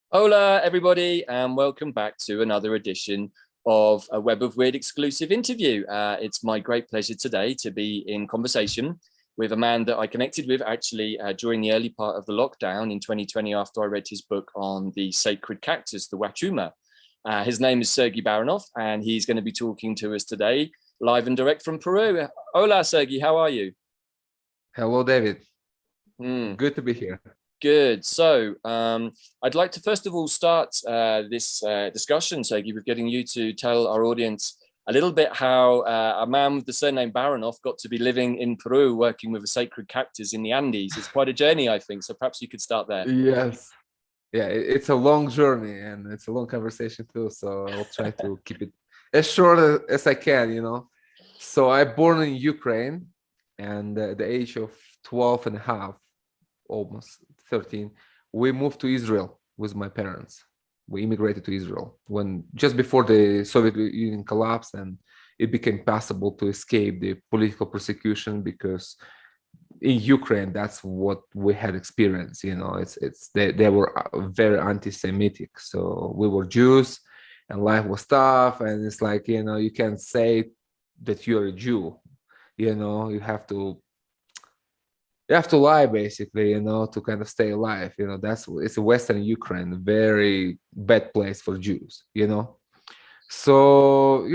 Hola, everybody, and welcome back to another edition of a Web of Weird exclusive interview. It's my great pleasure today to be in conversation with a man that I connected with actually during the early part of the lockdown in 2020 after I read his book on the sacred cactus, the Huachuma. His name is Sergey Baranov, and he's going to be talking to us today live and direct from Peru. Hola, Sergey, how are you? Hello, David. Mm. Good to be here. Good. So I'd like to first of all start this discussion, Sergey, with getting you to tell our audience a little bit how a man with the surname Baranov got to be living in Peru, working with a sacred cactus in the Andes. It's quite a journey, I think. So perhaps you could start there. Yes. Yeah, it's a long journey and it's a long conversation too. So I'll try to keep it as short as I can. So I born in Ukraine and at the age of 12 and a half, almost 13, we moved to Israel with my parents. We immigrated to Israel when just before the Soviet Union collapsed and it became possible to escape the political persecution because in Ukraine, that's what we had experienced. They were very anti-Semitic. So we were Jews, and life was tough. And it's like you can't say that you're a Jew. You have to lie basically. To kind of stay alive. It's a Western Ukraine, a very bad place for Jews. So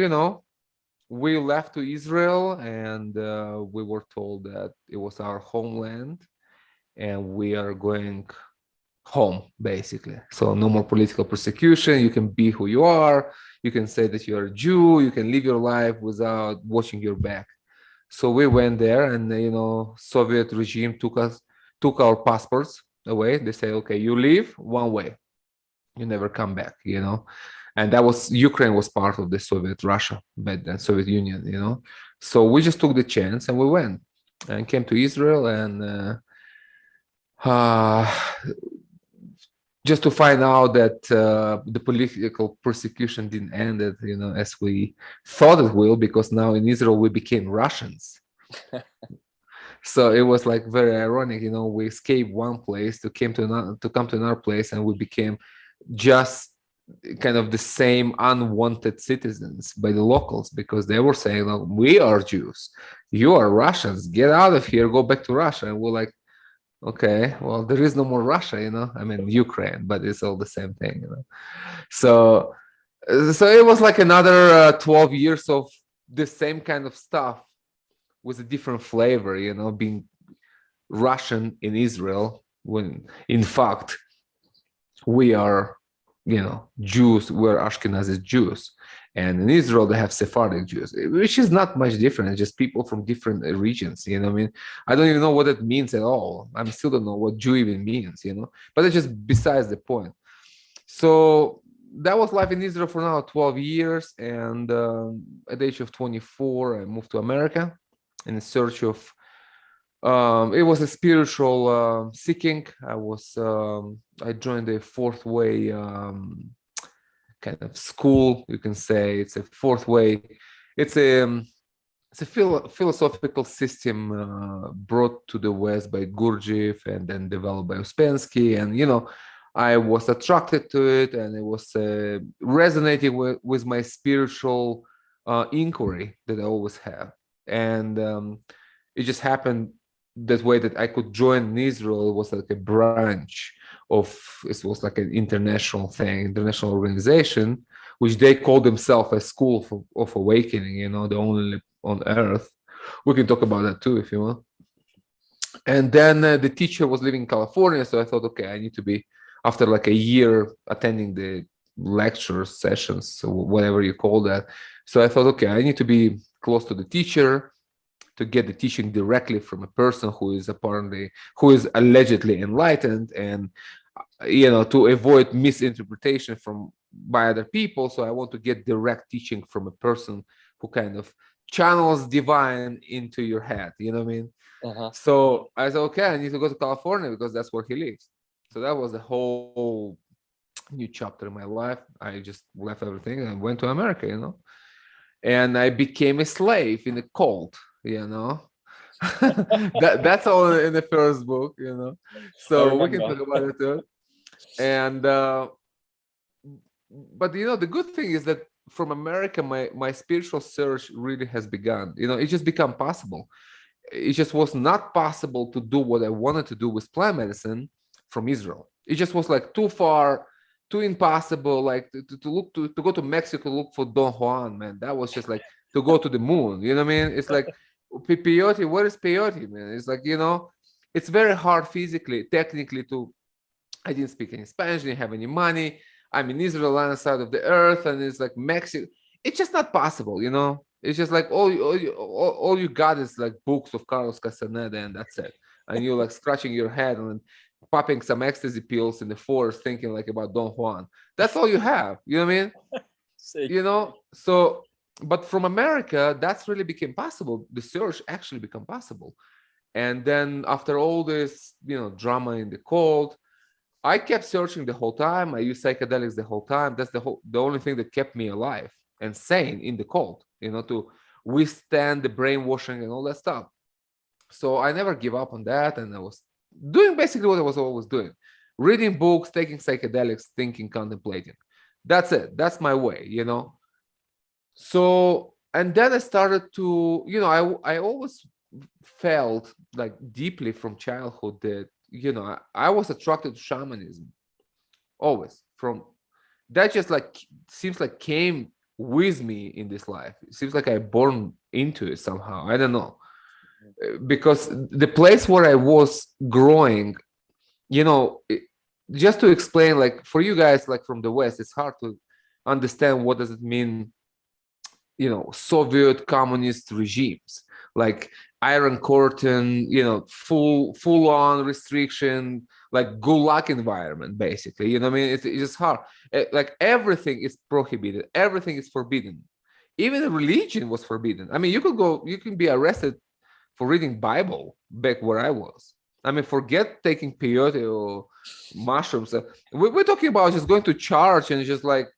we left to Israel and we were told that it was our homeland and we are going home basically. So no more political persecution. You can be who you are. You can say that you're a Jew. You can live your life without watching your back. So we went there and Soviet regime took our passports away. They say, okay, you leave one way, you never come back. And that was Ukraine was part of the Soviet Russia, but then Soviet Union. So we just took the chance and we went and came to Israel and uh, just to find out that the political persecution didn't end it, as we thought it will, because now in Israel we became Russians. So it was like very ironic, we escaped one place to come to another place and we became just kind of the same unwanted citizens by the locals because they were saying, "Look, we are Jews, you are Russians, get out of here, go back to Russia." And we're like, okay, well, there is no more Russia. I mean, Ukraine, but it's all the same thing. So it was like another 12 years of the same kind of stuff with a different flavor, being Russian in Israel when in fact we are Jews. We're Ashkenazi Jews, and in Israel they have Sephardic Jews, which is not much different. It's just people from different regions. I mean, I don't even know what it means at all. I still don't know what Jew even means. But it's just besides the point. So that was life in Israel for now 12 years, and at the age of 24, I moved to America in search of it was a spiritual seeking. I joined a fourth way kind of school, you can say. It's a fourth way. It's a philosophical system brought to the West by Gurdjieff and then developed by Ouspensky. And I was attracted to it, and it was resonating with my spiritual inquiry that I always have. And it just happened that way that I could join in Israel. It was like a branch of, it was like an international thing, international organization, which they call themselves a school of awakening, the only on earth. We can talk about that too if you want. And then the teacher was living in California, so I thought, okay, I need to be, after like a year attending the lecture sessions, so whatever you call that. So I thought, okay, I need to be close to the teacher to get the teaching directly from a person who is allegedly enlightened, and to avoid misinterpretation by other people. So I want to get direct teaching from a person who kind of channels divine into your head. You know what I mean? Uh-huh. So I said, okay, I need to go to California because that's where he lives. So that was a whole new chapter in my life. I just left everything and went to America. And I became a slave in a cult. That's all in the first book. I So we can remember. talk about it too. And but the good thing is that from America, my spiritual search really has begun. It just become possible. It just was not possible to do what I wanted to do with plant medicine from Israel. It just was like too far, too impossible. Like to go to Mexico to look for Don Juan, man. That was just like to go to the moon. You know what I mean? It's like peyote. What is peyote, man? It's like it's very hard physically, technically to. I didn't speak any Spanish, didn't have any money. I'm in Israel, on the side of the earth, and it's like Mexico. It's just not possible. It's just like all you got is like books of Carlos Castaneda, and that's it. And you're like scratching your head and popping some ecstasy pills in the forest, thinking like about Don Juan. That's all you have. You know what I mean? See. So, but from America, that's really became possible. The search actually became possible. And then after all this, drama in the cold, I kept searching the whole time. I used psychedelics the whole time. That's the only thing that kept me alive and sane in the cold, to withstand the brainwashing and all that stuff. So I never give up on that. And I was doing basically what I was always doing: reading books, taking psychedelics, thinking, contemplating. That's it. That's my way. So, and then I started to, I always felt like deeply from childhood that, I was attracted to shamanism always. From that, just like seems like came with me in this life. It seems like I born into it somehow. I don't know. Because the place where I was growing, just to explain, like for you guys, like from the West, it's hard to understand what does it mean, Soviet communist regimes, like Iron Curtain, full on restriction, like gulag environment, basically. You know what I mean? It's just hard. Like everything is prohibited, everything is forbidden. Even religion was forbidden. I mean, you can be arrested for reading Bible back where I was. I mean, forget taking peyote or mushrooms. We're talking about just going to church and just like,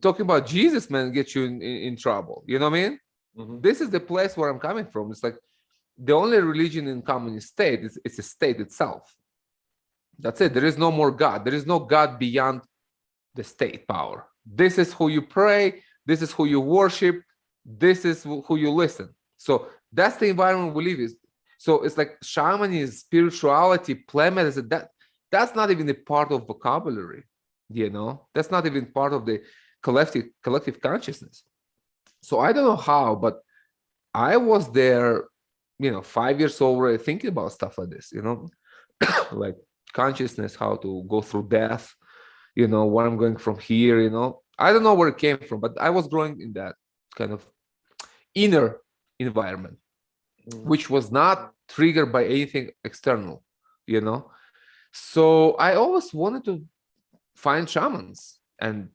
talking about Jesus, man, get you in trouble. You know what I mean? Mm-hmm. This is the place where I'm coming from. It's like the only religion in communist state is it's a state itself. That's it. There is no more God. There is no God beyond the state power. This is who you pray. This is who you worship. This is who you listen. So that's the environment we live in. So it's like shamanism, spirituality, plant medicine. That's not even a part of vocabulary. That's not even part of the collective consciousness. So I don't know how, but I was there, 5 years old, already thinking about stuff like this, like consciousness, how to go through death, where I'm going from here, I don't know where it came from, but I was growing in that kind of inner environment, which was not triggered by anything external, So I always wanted to find shamans and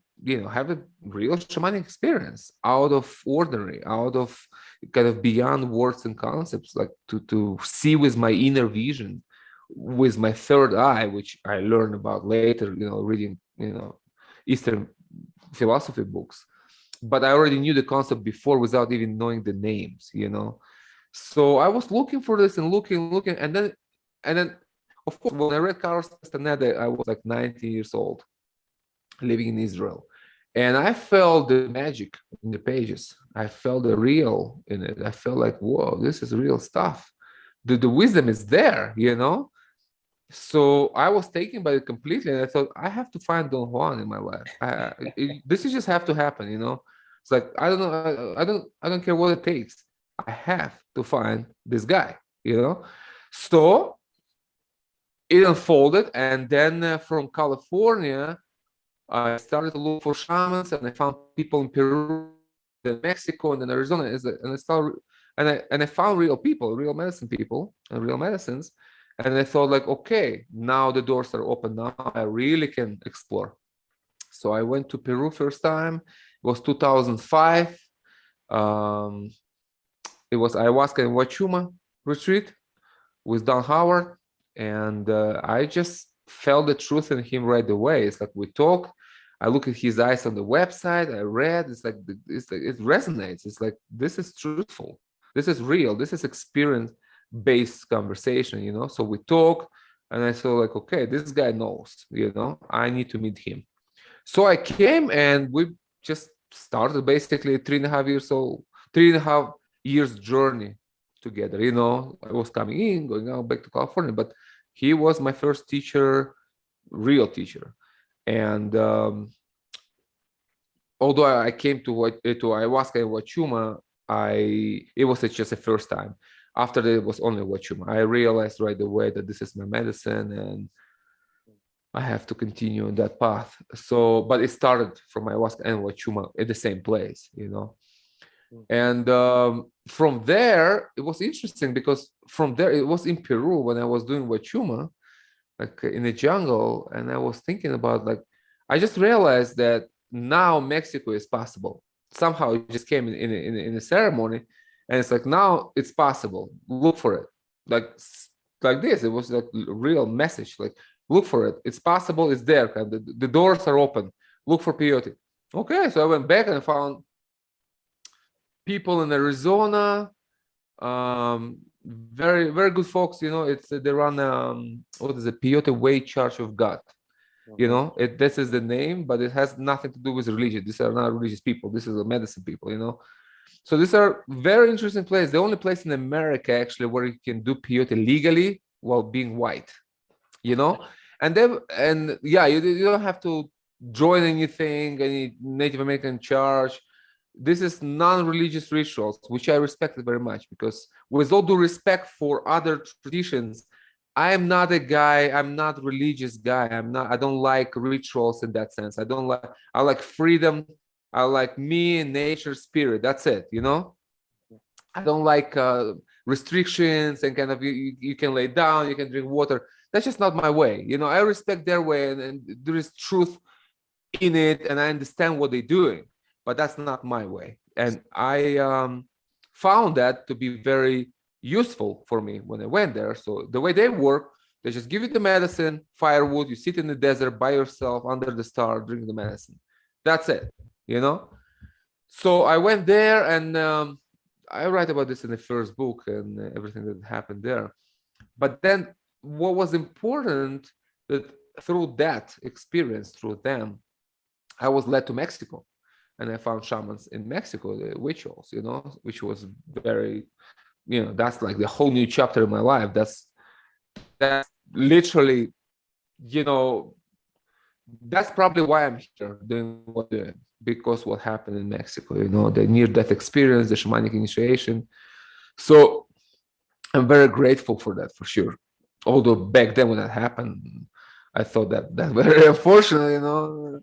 have a real shamanic experience, out of ordinary, out of kind of beyond words and concepts, like to see with my inner vision, with my third eye, which I learned about later, reading Eastern philosophy books. But I already knew the concept before without even knowing the names. So I was looking for this and looking, and then of course, when I read Carlos Castaneda, I was like 19 years old, living in Israel. And I felt the magic in the pages. I felt the real in it. I felt like, whoa, this is real stuff. The wisdom is there, So I was taken by it completely. And I thought, I have to find Don Juan in my life. This is just have to happen, It's like, I don't know. I don't care what it takes. I have to find this guy, So it unfolded. And then from California, I started to look for shamans, and I found people in Peru, then Mexico, and then Arizona. And I found real people, real medicine people, and real medicines. And I thought, like, okay, now the doors are open. Now I really can explore. So I went to Peru first time. It was 2005. It was ayahuasca and Huachuma retreat with Don Howard, and I just felt the truth in him right away. It's like we talk. I look at his eyes on the website. I read. It's like it resonates. It's like, this is truthful. This is real. This is experience-based conversation. So we talk, and I saw like, okay, this guy knows. I need to meet him. So I came and we just started basically 3.5 years journey together. I was coming in, going out back to California, but he was my first teacher, real teacher. And although I came to ayahuasca and Huachuma, it was just the first time. After that, it was only Huachuma. I realized right away that this is my medicine, and I have to continue on that path. So, but it started from ayahuasca and Huachuma at the same place. And from there, it was interesting because from there, it was in Peru when I was doing Huachuma, like in the jungle, and I was thinking about like, I just realized that now Mexico is possible. Somehow it just came in a ceremony, and it's like now it's possible. Look for it, like this. It was like a real message. Like look for it. It's possible. It's there. And the doors are open. Look for peyote. Okay, so I went back and found people in Arizona, very very good folks. It's they run what is it, Peyote Way Church of God. This is the name, but it has nothing to do with religion. These are not religious people. This is a medicine people. So these are very interesting places. The only place in America actually where you can do peyote legally while being white. And yeah, you don't have to join anything, any Native American church. This is non-religious rituals, which I respected very much, because with all due respect for other traditions, I'm not a guy, I'm not religious guy. I don't like rituals in that sense. I like freedom. I like me and nature spirit. That's it. I don't like restrictions and kind of you can lay down, you can drink water. That's just not my way. I respect their way, and there is truth in it, and I understand what they're doing, but that's not my way. And I found that to be very useful for me when I went there. So the way they work, they just give you the medicine, firewood, you sit in the desert by yourself under the star, drink the medicine. That's it. So I went there, and I write about this in the first book and everything that happened there. But then what was important, that through that experience, through them, I was led to Mexico, and I found shamans in Mexico, the rituals, which was very, that's like the whole new chapter in my life. That's literally, that's probably why I'm here doing what I'm doing, because what happened in Mexico, the near-death experience, the shamanic initiation. So I'm very grateful for that, for sure. Although back then when that happened, I thought that very unfortunate.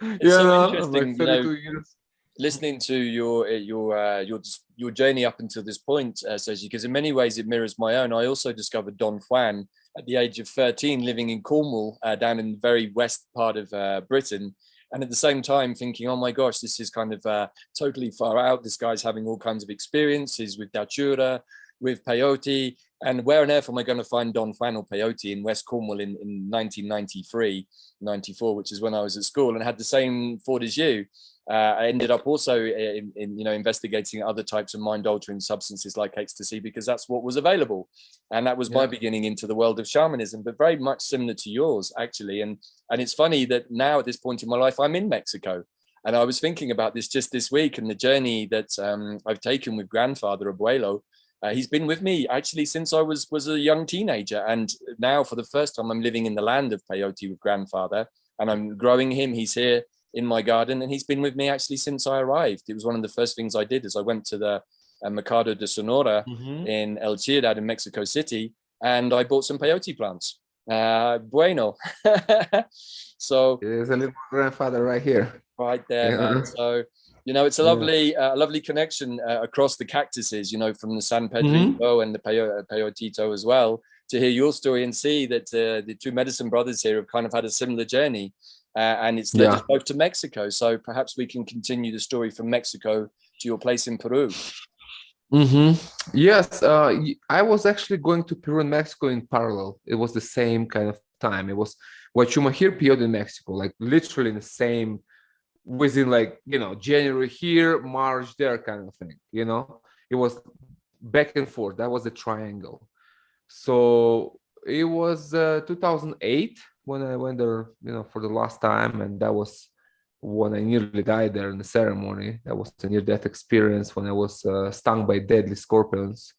It's so interesting, like 32 years. Listening to your journey up until this point, Sergey, because in many ways it mirrors my own. I also discovered Don Juan at the age of 13, living in Cornwall, down in the very west part of Britain. And at the same time thinking, oh my gosh, this is kind of totally far out. This guy's having all kinds of experiences with datura, with peyote. And where on earth am I going to find Don Juan or peyote in West Cornwall in 1993, 94, which is when I was at school, and had the same thought as you. I ended up also in investigating other types of mind-altering substances like ecstasy, because that's what was available, and that was my beginning into the world of shamanism, but very much similar to yours, actually. And it's funny that now at this point in my life, I'm in Mexico, and I was thinking about this just this week, and the journey that I've taken with Grandfather Abuelo. He's been with me actually since I was a young teenager, and now for the first time I'm living in the land of peyote with Grandfather, and I'm growing him. He's here in my garden, and he's been with me actually since I arrived. It was one of the first things I did, is I went to the Mercado de Sonora in El Ciudad in Mexico City, and I bought some peyote plants. Bueno. So there's a little grandfather right here, right there, man. So it's a lovely connection across the cactuses, from the San Pedrito and the Peyotito as well, to hear your story and see that the two medicine brothers here have kind of had a similar journey. And it's led us both to Mexico. So perhaps we can continue the story from Mexico to your place in Peru. Yes, I was actually going to Peru and Mexico in parallel. It was the same kind of time. It was Huachuma here, Peyote in Mexico, like literally in the same, within like, January here, March there kind of thing. It was back and forth. That was a triangle. So it was 2008. when I went there, for the last time, and that was when I nearly died there in the ceremony. That was a near-death experience when I was stung by deadly scorpions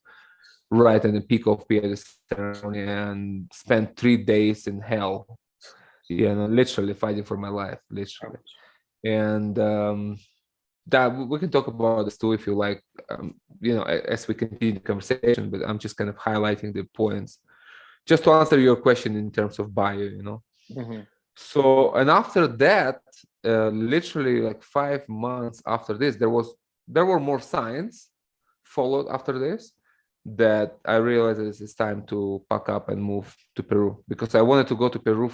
right in the peak of Peyote ceremony, and spent 3 days in hell. Literally fighting for my life, literally. And that we can talk about this too if you like, as we continue the conversation. But I'm just kind of highlighting the points just to answer your question in terms of bio. Mm-hmm. So, and after that, literally like 5 months after this, there were more signs followed after this, that I realized that it's time to pack up and move to Peru, because I wanted to go to Peru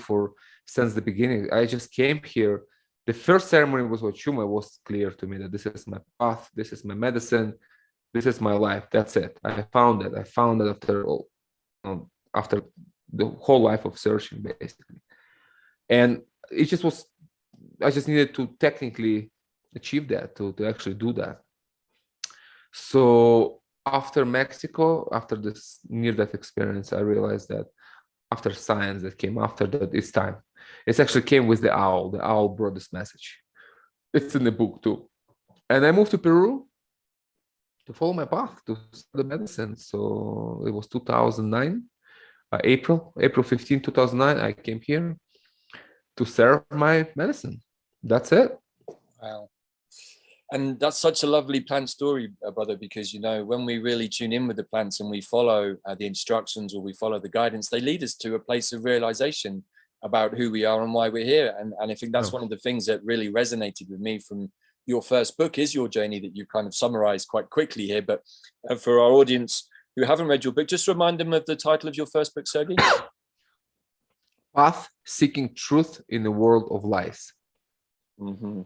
since the beginning. I just came here. The first ceremony was Huachuma. Was clear to me that this is my path, this is my medicine, this is my life. That's it. I found it. I found it after all, after the whole life of searching, basically. And it just was. I just needed to technically achieve that, to actually do that. So after Mexico, after this near-death experience, I realized that after science that came after that, it's time. It actually came with the owl. The owl brought this message. It's in the book too. And I moved to Peru to follow my path to study medicine. So it was 2009, April 15, 2009. I came here to serve my medicine. That's it. Wow. And that's such a lovely plant story, brother, because, when we really tune in with the plants and we follow the instructions, or we follow the guidance, they lead us to a place of realization about who we are and why we're here. And I think that's one of the things that really resonated with me from your first book, is your journey that you kind of summarized quite quickly here. But for our audience who haven't read your book, just remind them of the title of your first book, Sergey. Path Seeking Truth in a World of Lies. Mm-hmm.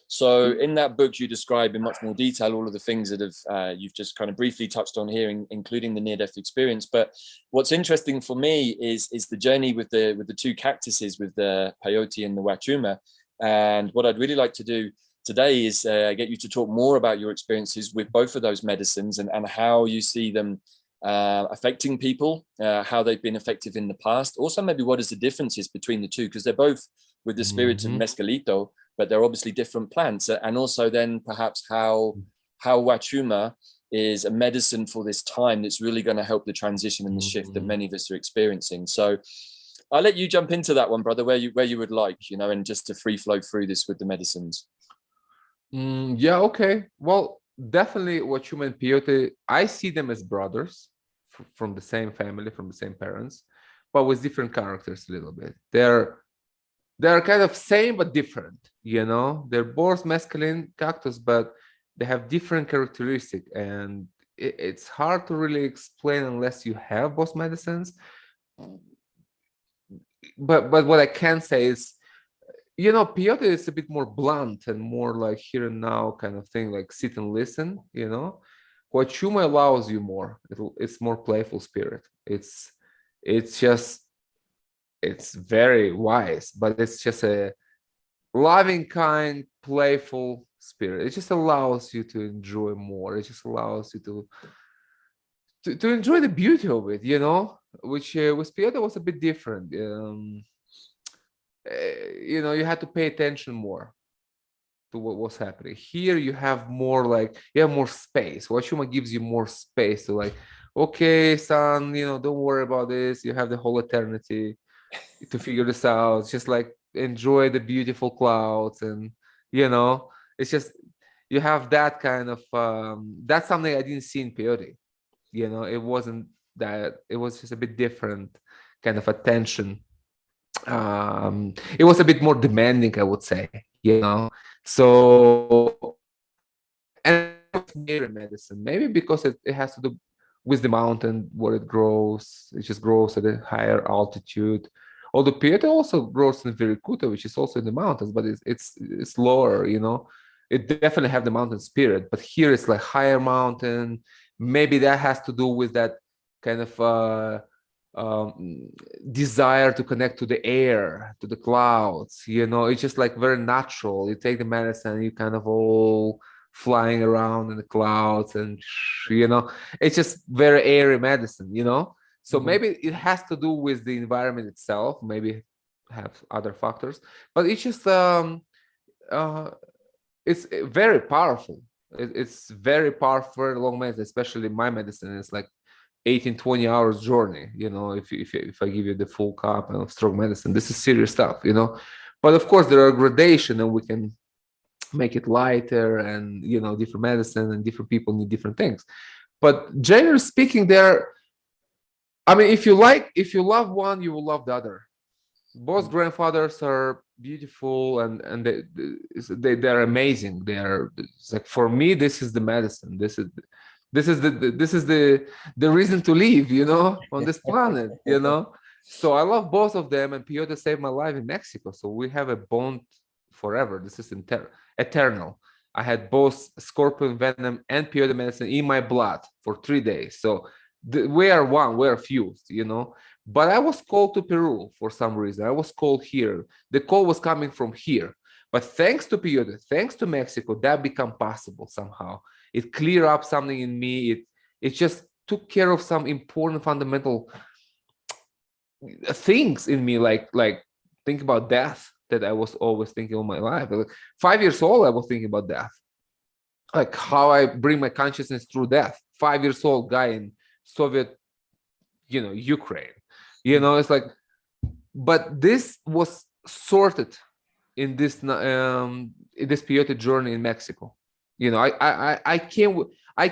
So in that book, you describe in much more detail all of the things that you've just kind of briefly touched on here, including the near-death experience. But what's interesting for me is the journey with the two cactuses, with the peyote and the huachuma. And what I'd really like to do today is get you to talk more about your experiences with both of those medicines, and how you see them affecting people, how they've been effective in the past. Also, maybe what is the differences between the two, because they're both with the spirit of mescalito, but they're obviously different plants. And also then perhaps how huachuma is a medicine for this time that's really going to help the transition and the shift that many of us are experiencing. So I'll let you jump into that one, brother, where you would like, and just to free flow through this with the medicines. Yeah, okay. Well, definitely Huachuma and Peyote, I see them as brothers from the same family, from the same parents, but with different characters a little bit. They're kind of same but different, They're both mescaline cactus, but they have different characteristics, and it's hard to really explain unless you have both medicines. But what I can say is, peyote is a bit more blunt and more like here and now kind of thing, like sit and listen, Huachuma allows you more. It's more playful spirit. It's very wise, but it's just a loving, kind, playful spirit. It just allows you to enjoy more. It just allows you to enjoy the beauty of it, which with Peyote was a bit different. You had to pay attention more to what was happening. Here you have more space. Huachuma gives you more space to okay, son, don't worry about this. You have the whole eternity to figure this out. Just enjoy the beautiful clouds, and it's just you have that kind of that's something I didn't see in Peyote. It wasn't that. It was just a bit different kind of attention. It was a bit more demanding, I would say. So, and medicine, maybe because it has to do with the mountain where it grows. It just grows at a higher altitude. Although Peyote also grows in Virikuta, which is also in the mountains, but it's lower. It definitely have the mountain spirit, but here it's higher mountain. Maybe that has to do with that kind of desire to connect to the air, to the clouds. It's just very natural. You take the medicine, you kind of all flying around in the clouds, and it's just very airy medicine. So maybe it has to do with the environment itself, maybe have other factors, but it's just uh, it's very powerful. It's very powerful for a long medicine, especially my medicine. It's like 18-20 hours journey, if I give you the full cup of strong medicine. This is serious stuff, but of course there are gradation, and we can make it lighter, and different medicine and different people need different things. But generally speaking, I mean, if you love one, you will love the other. Both grandfathers are beautiful, and they're amazing. It's like, for me, this is the medicine. This is the reason to live, on this planet, So I love both of them, and peyote saved my life in Mexico. So we have a bond forever. This is eternal. I had both scorpion venom and peyote medicine in my blood for 3 days. So we are one, we are fused, But I was called to Peru for some reason. I was called here. The call was coming from here. But thanks to peyote, thanks to Mexico, that became possible somehow. It cleared up something in me. It just took care of some important fundamental things in me, like think about death, that I was always thinking all my life. Like 5 years old, I was thinking about death, like how I bring my consciousness through death. 5 years old guy in Soviet, Ukraine. It's like, but this was sorted in this peyote journey in Mexico. I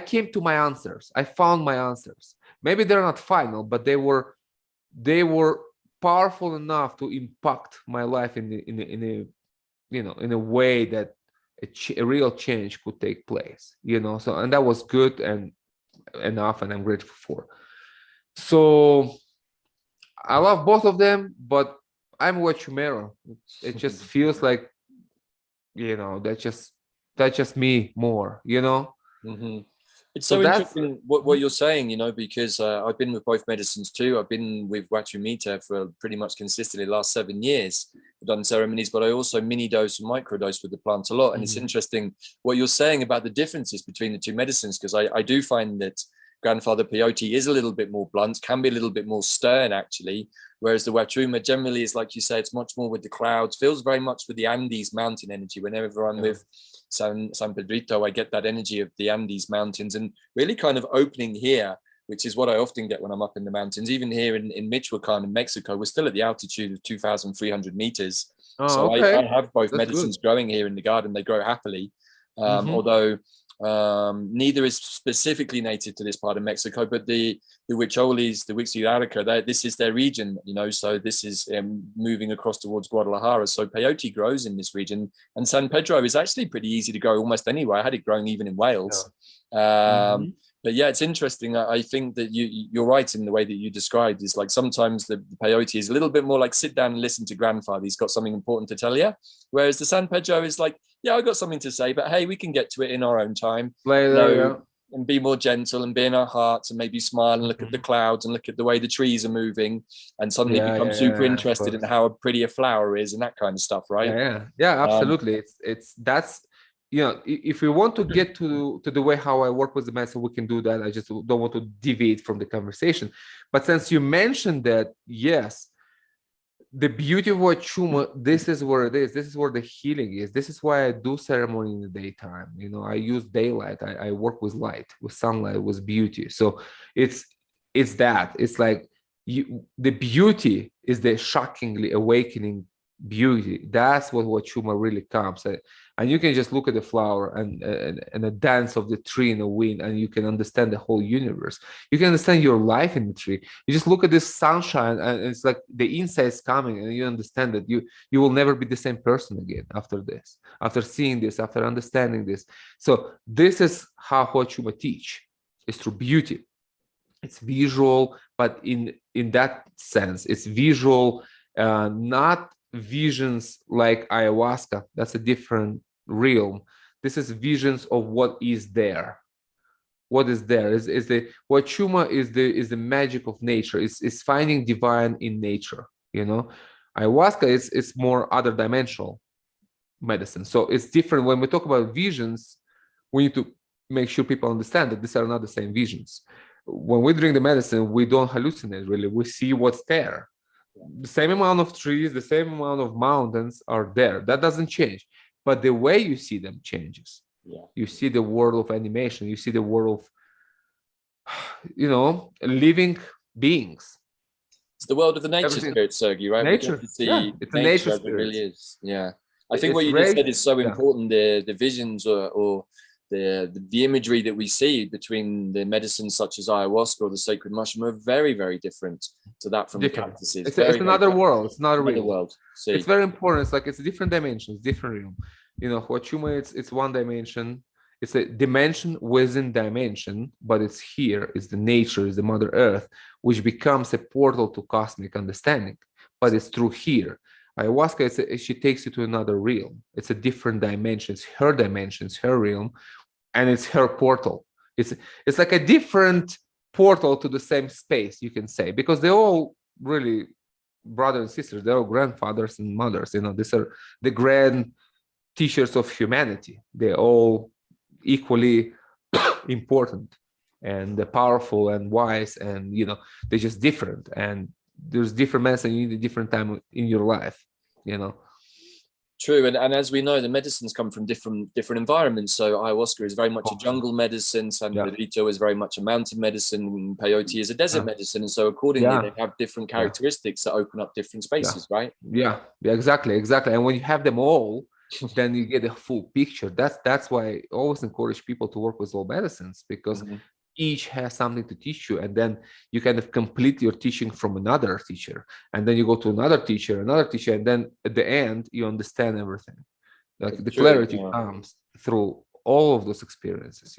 came to my answers. I found my answers. Maybe they're not final, but they were powerful enough to impact my life in a way that a real change could take place. So, and that was good and enough, and I'm grateful for. So I love both of them, but I'm Huachumero. It just feels like, that's just me more, Mm-hmm. It's so interesting what you're saying, because I've been with both medicines too. I've been with Huachumita for pretty much consistently the last 7 years. I've done ceremonies, but I also mini dose and micro dose with the plant a lot. And it's interesting what you're saying about the differences between the two medicines, because I do find that Grandfather Peyote is a little bit more blunt, can be a little bit more stern actually, whereas the Huachuma generally is, like you say, it's much more with the clouds, feels very much with the Andes mountain energy. Whenever I'm with San Pedrito, I get that energy of the Andes mountains, and really kind of opening here, which is what I often get when I'm up in the mountains. Even here in Michoacan in Mexico, we're still at the altitude of 2,300 meters. So okay. I have both medicines growing here in the garden. They grow happily, although neither is specifically native to this part of Mexico, but the Huicholes, the Huixquiluarca, this is their region, so this is moving across towards Guadalajara. So peyote grows in this region, and San Pedro is actually pretty easy to grow almost anywhere. I had it growing even in Wales. But yeah, it's interesting. I think that you're right in the way that you described. Is like sometimes the peyote is a little bit more like sit down and listen to grandfather. He's got something important to tell you. Whereas the San Pedro is like, yeah, I got something to say, but hey, we can get to it in our own time. And be more gentle and be in our hearts and maybe smile and look at the clouds and look at the way the trees are moving and suddenly become super interested in how pretty a flower is and that kind of stuff, right? Yeah, absolutely. That's if we want to get to the way how I work with the medicine, we can do that. I just don't want to deviate from the conversation. But since you mentioned that, yes, the beauty of Huachuma, this is where it is. This is where the healing is. This is why I do ceremony in the daytime. I use daylight. I work with light, with sunlight, with beauty. So it's that. It's like the beauty is the shockingly awakening beauty. That's what Huachuma really comes. And you can just look at the flower and the dance of the tree in the wind, and you can understand the whole universe. You can understand your life in the tree. You just look at this sunshine, and it's like the insight's coming, and you understand that you will never be the same person again after this, after seeing this, after understanding this. So this is how Huachuma teach. It's through beauty. It's visual, but in that sense, it's visual, not visions like ayahuasca. That's a different realm. This is visions of what is there. What is there is the Huachuma is the magic of nature. It's finding divine in nature. Ayahuasca is more other dimensional medicine. So it's different. When we talk about visions, we need to make sure people understand that these are not the same visions. When we drink the medicine, we don't hallucinate really. We see what's there. The same amount of trees, the same amount of mountains are there. That doesn't change. But the way you see them changes. Yeah. You see the world of animation. You see the world of, living beings. It's the world of the nature Everything. spirit, Sergey, right? We get Nature. to Yeah, see it's a nature nature as it spirit. really is. Yeah. I think what It's you just very, said is so yeah. important. The visions or the imagery that we see between the medicines such as ayahuasca or the sacred mushroom are very, very different to that from Different. the cactuses. It's Very, very another different. world. It's not Another real. world. See. It's very important. It's like it's a different dimension, it's different realm. Huachuma, it's one dimension. It's a dimension within dimension, but it's here. It's the nature, it's the Mother Earth, which becomes a portal to cosmic understanding. But it's through here. Ayahuasca, she takes you to another realm. It's a different dimension. It's her dimension, it's her realm, and it's her portal. It's like a different portal to the same space, you can say, because they're all really brothers and sisters. They're all grandfathers and mothers. These are the grand teachers of humanity. They're all equally important and powerful and wise, and they're just different. And there's different medicine. You need a different time in your life. True, and as we know, the medicines come from different environments. So ayahuasca is very much a jungle medicine. San Pedrito is very much a mountain medicine. Peyote is a desert medicine, and so accordingly, they have different characteristics that open up different spaces, right? Yeah, exactly. And when you have them all, then you get a full picture. That's why I always encourage people to work with all medicines, because each has something to teach you, and then you kind of complete your teaching from another teacher, and then you go to another teacher, and then at the end you understand everything. Like the clarity comes through all of those experiences,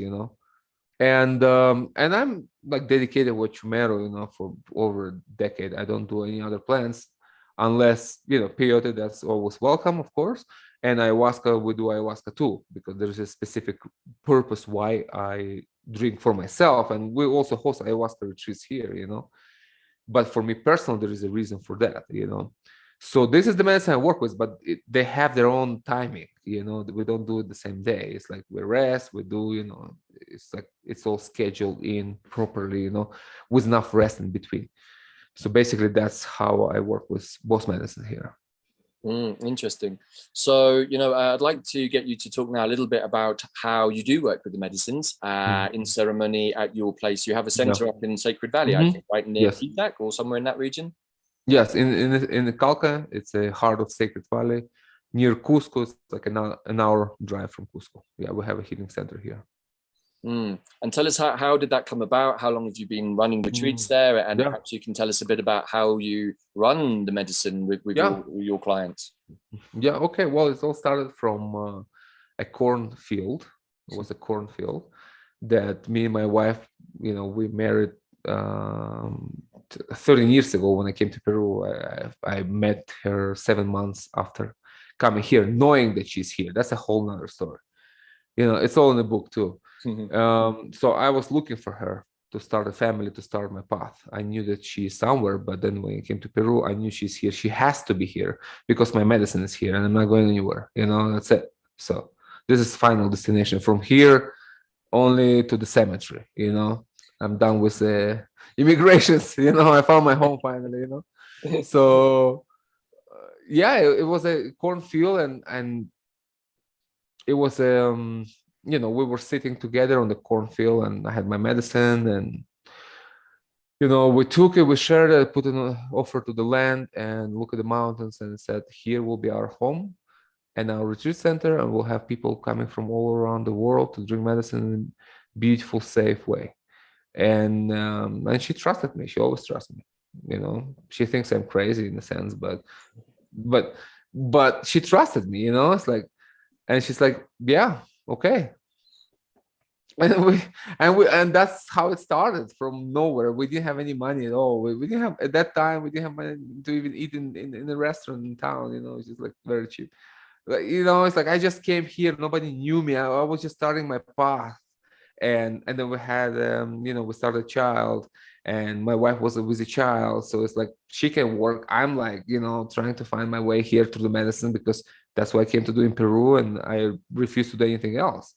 and I'm like dedicated with Huachumero, for over a decade. I don't do any other plants unless peyote, that's always welcome, of course. And ayahuasca, we do ayahuasca too, because there's a specific purpose why I drink for myself, and we also host ayahuasca retreats here, but for me personally, there is a reason for that, so this is the medicine I work with, but they have their own timing, we don't do it the same day. It's like we rest, we do, it's like it's all scheduled in properly, with enough rest in between. So basically that's how I work with both medicine here. Interesting. So, I'd like to get you to talk now a little bit about how you do work with the medicines in ceremony at your place. You have a center up in Sacred Valley, I think, right near Quitac or somewhere in that region. Yes, in the Calca, it's a heart of Sacred Valley near Cusco. It's like an hour drive from Cusco. Yeah, we have a healing center here. And tell us how did that come about? How long have you been running retreats there? And perhaps you can tell us a bit about how you run the medicine with your clients. Yeah, okay. Well, it all started from a cornfield. It was a cornfield that me and my wife, we married 13 years ago when I came to Peru. I met her 7 months after coming here, knowing that she's here. That's a whole nother story. It's all in the book too. So I was looking for her to start a family, to start my path. I knew that she's somewhere, but then when I came to Peru, I knew she's here. She has to be here because my medicine is here and I'm not going anywhere. That's it. So this is final destination. From here only to the cemetery. I'm done with the immigrations. I found my home finally. So it was a cornfield, and it was we were sitting together on the cornfield, and I had my medicine, and we took it, we shared it, put an offer to the land, and look at the mountains, and said, here will be our home and our retreat center, and we'll have people coming from all around the world to drink medicine in a beautiful, safe way. And she trusted me. She always trusts me. She thinks I'm crazy in a sense, but she trusted me. It's like, and she's like, yeah, okay. And that's how it started, from nowhere. We didn't have any money at all. We didn't have, at that time, we didn't have money to even eat in a restaurant in town. It's just like very cheap. But, it's like I just came here. Nobody knew me. I was just starting my path. And then we had we started a child, and my wife was with a child, so it's like she can work. I'm like trying to find my way here through the medicine, because that's what I came to do in Peru, and I refuse to do anything else.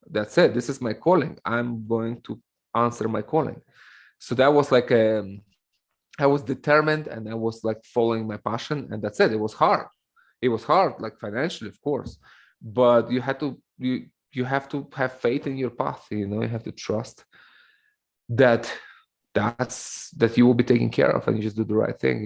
That's it. This is my calling. I'm going to answer my calling. So that was like a I was determined, and I was like following my passion, and that's it. It was hard. It was hard, like financially, of course, but you have to have faith in your path. You have to trust that that you will be taken care of, and you just do the right thing,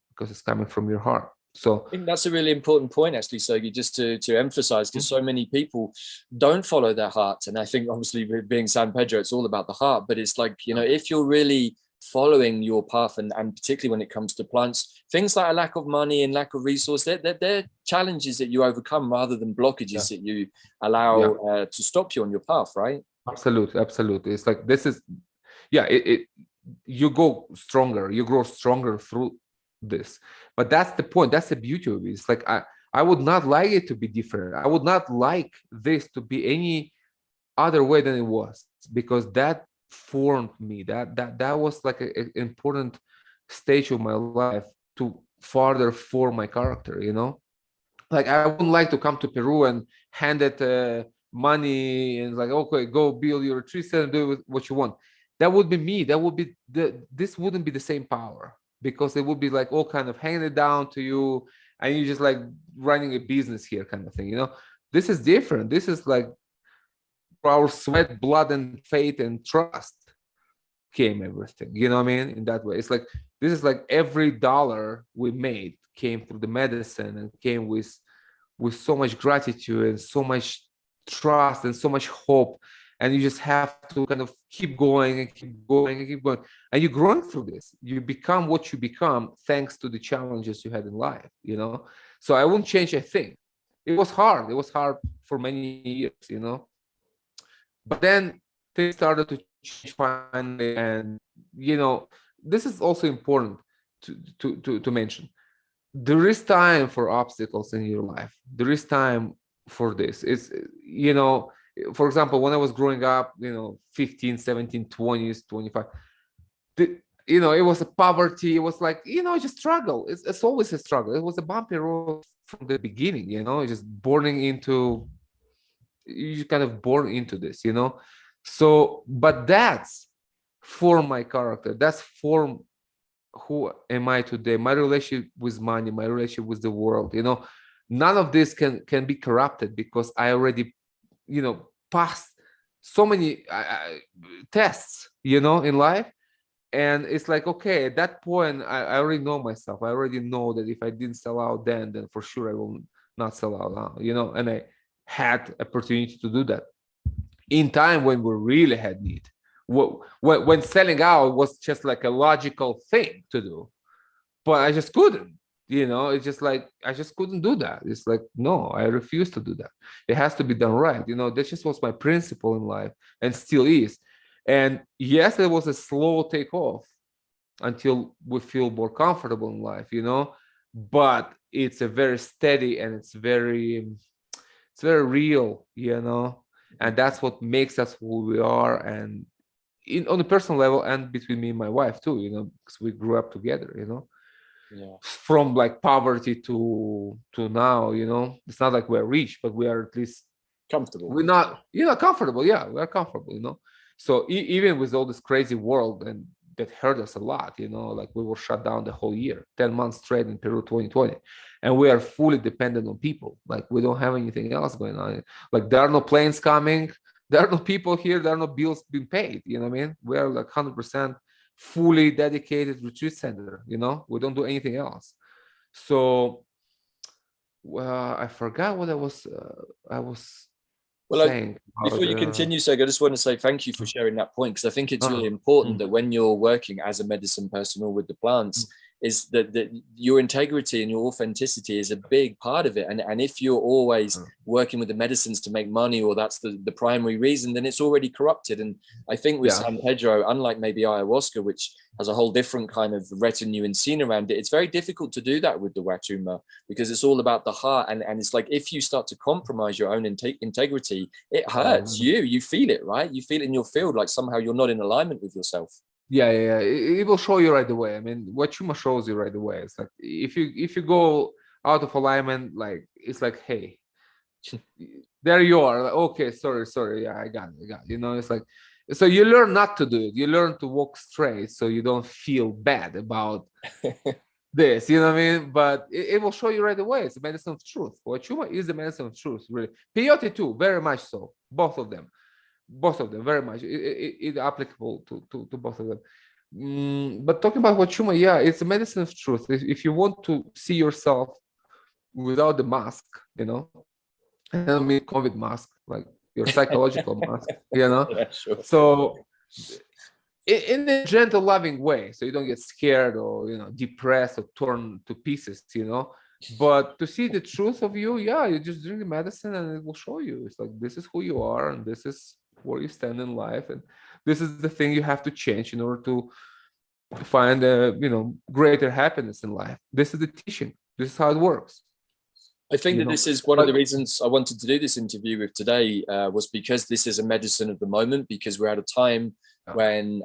because it's coming from your heart. So I think that's a really important point, actually, Sergey, just to emphasize, because so many people don't follow their heart. And I think, obviously, being San Pedro, it's all about the heart. But it's like, if you're really following your path, and particularly when it comes to plants, things like a lack of money and lack of resource, they're challenges that you overcome rather than blockages that you allow to stop you on your path, right? Absolutely. It's like this is, you go stronger, you grow stronger through this. But that's the point. That's the beauty of it. It's like I would not like it to be different. I would not like this to be any other way than it was, because that formed me. That was like an important stage of my life to further form my character. Like I wouldn't like to come to Peru and hand it money and like, okay, go build your retreat center, do what you want. That would be me. That would be this wouldn't be the same power, because it would be like all kind of handing it down to you, and you just like running a business here kind of thing. This is different. This is like our sweat, blood, and faith and trust came everything. You know what I mean? In that way, it's like this is like every dollar we made came through the medicine and came with so much gratitude and so much trust and so much hope. And you just have to kind of keep going and keep going and keep going. And you're growing through this. You become what you become thanks to the challenges you had in life. So I wouldn't change a thing. It was hard. It was hard for many years. But then things started to change finally. And, this is also important to mention. There is time for obstacles in your life. There is time for this. For example, when I was growing up, 15, 17, 20s, 25, it was a poverty. It was like, just struggle. It's always a struggle. It was a bumpy road from the beginning, just you kind of born into this. So, but that's for my character. That's for who am I today, my relationship with money, my relationship with the world. None of this can be corrupted, because I already passed so many tests in life. And it's like, okay, at that point I already know myself. I already know that if I didn't sell out then for sure I will not sell out now. And I had opportunity to do that in time when we really had need. When selling out was just like a logical thing to do, but I just couldn't. It's just like I just couldn't do that. It's like, no, I refuse to do that. It has to be done right. That just was my principle in life, and still is. And yes, it was a slow takeoff until we feel more comfortable in life. But it's a very steady, and it's very real. And that's what makes us who we are. And on a personal level, and between me and my wife too, because we grew up together, from like poverty to now. It's not like we're rich, but we are at least comfortable. We're not comfortable. We're comfortable. So even with all this crazy world, and that hurt us a lot, like we were shut down the whole year, 10 months straight in Peru 2020, and we are fully dependent on people. Like we don't have anything else going on. Like there are no planes coming, there are no people here, there are no bills being paid. You know what I mean? We are like 100% fully dedicated retreat center. We don't do anything else. So I forgot what I was saying. Before you continue, Sergey, I just want to say thank you for sharing that point, because I think it's really important that when you're working as a medicine person or with the plants, is that your integrity and your authenticity is a big part of it. And if you're always working with the medicines to make money, or that's the primary reason, then it's already corrupted. And I think with San Pedro, unlike maybe ayahuasca, which has a whole different kind of retinue and scene around it, it's very difficult to do that with the Huachuma, because it's all about the heart. And it's like, if you start to compromise your own integrity, it hurts you feel it, right? You feel it in your field, like somehow you're not in alignment with yourself. It will show you right away. I mean, Huachuma shows you right away. It's like if you go out of alignment, like it's like, hey, there you are. Like, okay, sorry, yeah, I got it. It's like So you learn not to do it. You learn to walk straight, so you don't feel bad about this. You know what I mean? But it will show you right away. It's the medicine of truth. Huachuma is the medicine of truth, really. Peyote too, very much so. Both of them, very much. It applicable to both of them. But talking about Huachuma, yeah, it's a medicine of truth. If you want to see yourself without the mask, you know, I don't mean COVID mask, like your psychological mask, you know. Yeah, sure. So in a gentle, loving way, so you don't get scared or, you know, depressed or torn to pieces, you know. But to see the truth of you, yeah, you just drink the medicine and it will show you. It's like, this is who you are and this is where you stand in life, and this is the thing you have to change in order to find you know, greater happiness in life. This is the teaching. This is how it works. I think that this is one of the reasons I wanted to do this interview with today, was because this is a medicine of the moment, because we're at a time when,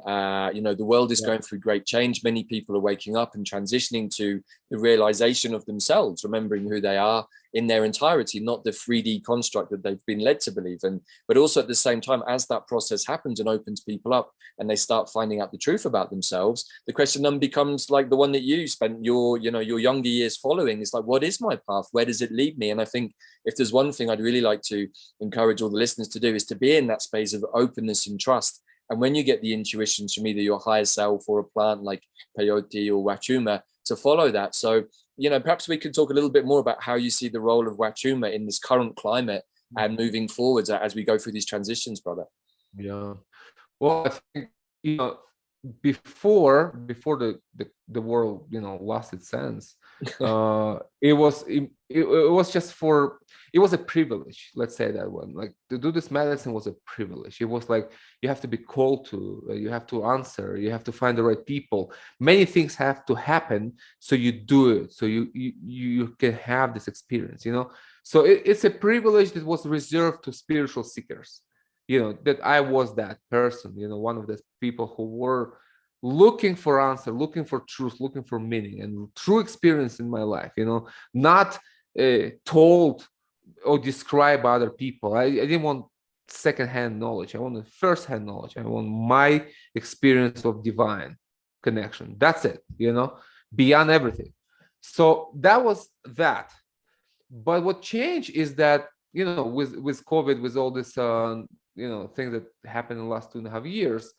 you know, the world is going through great change. Many people are waking up and transitioning to the realization of themselves, remembering who they are in their entirety, not the 3D construct that they've been led to believe in. But also at the same time, as that process happens and opens people up and they start finding out the truth about themselves, the question then becomes like the one that you spent your, you know, your younger years following. It's like, what is my path? Where does it lead me? And I think if there's one thing I'd really like to encourage all the listeners to do, is to be in that space of openness and trust. And when you get the intuitions from either your higher self or a plant like peyote or huachuma, to follow that. So, you know, perhaps we could talk a little bit more about how you see the role of huachuma in this current climate and moving forwards as we go through these transitions, brother. Yeah. Well, I think, you know, before the world, you know, lost its sense, it was just for, it was a privilege, let's say that one. Like, to do this medicine was a privilege. It was like, you have to be called to, you have to answer, you have to find the right people. Many things have to happen, so you do it, so you can have this experience, you know. So it's a privilege that was reserved to spiritual seekers, you know, that I was that person, you know, one of the people who were looking for answer, looking for truth, looking for meaning and true experience in my life, you know, not told or described by other people. I didn't want second-hand knowledge. I wanted first-hand knowledge. I want my experience of divine connection. That's it, you know, beyond everything. So that was that. But what changed is that, you know, with COVID, with all this you know, things that happened in the last 2.5 years,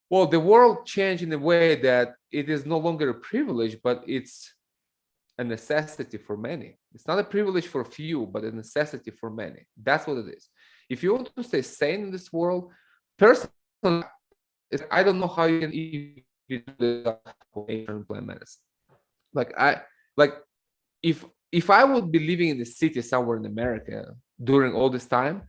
well, the world changed in a way that it is no longer a privilege, but it's a necessity for many. It's not a privilege for a few, but a necessity for many. That's what it is. If you want to stay sane in this world, personally, I don't know how you can even do the plant medicine. Like if I would be living in the city somewhere in America during all this time,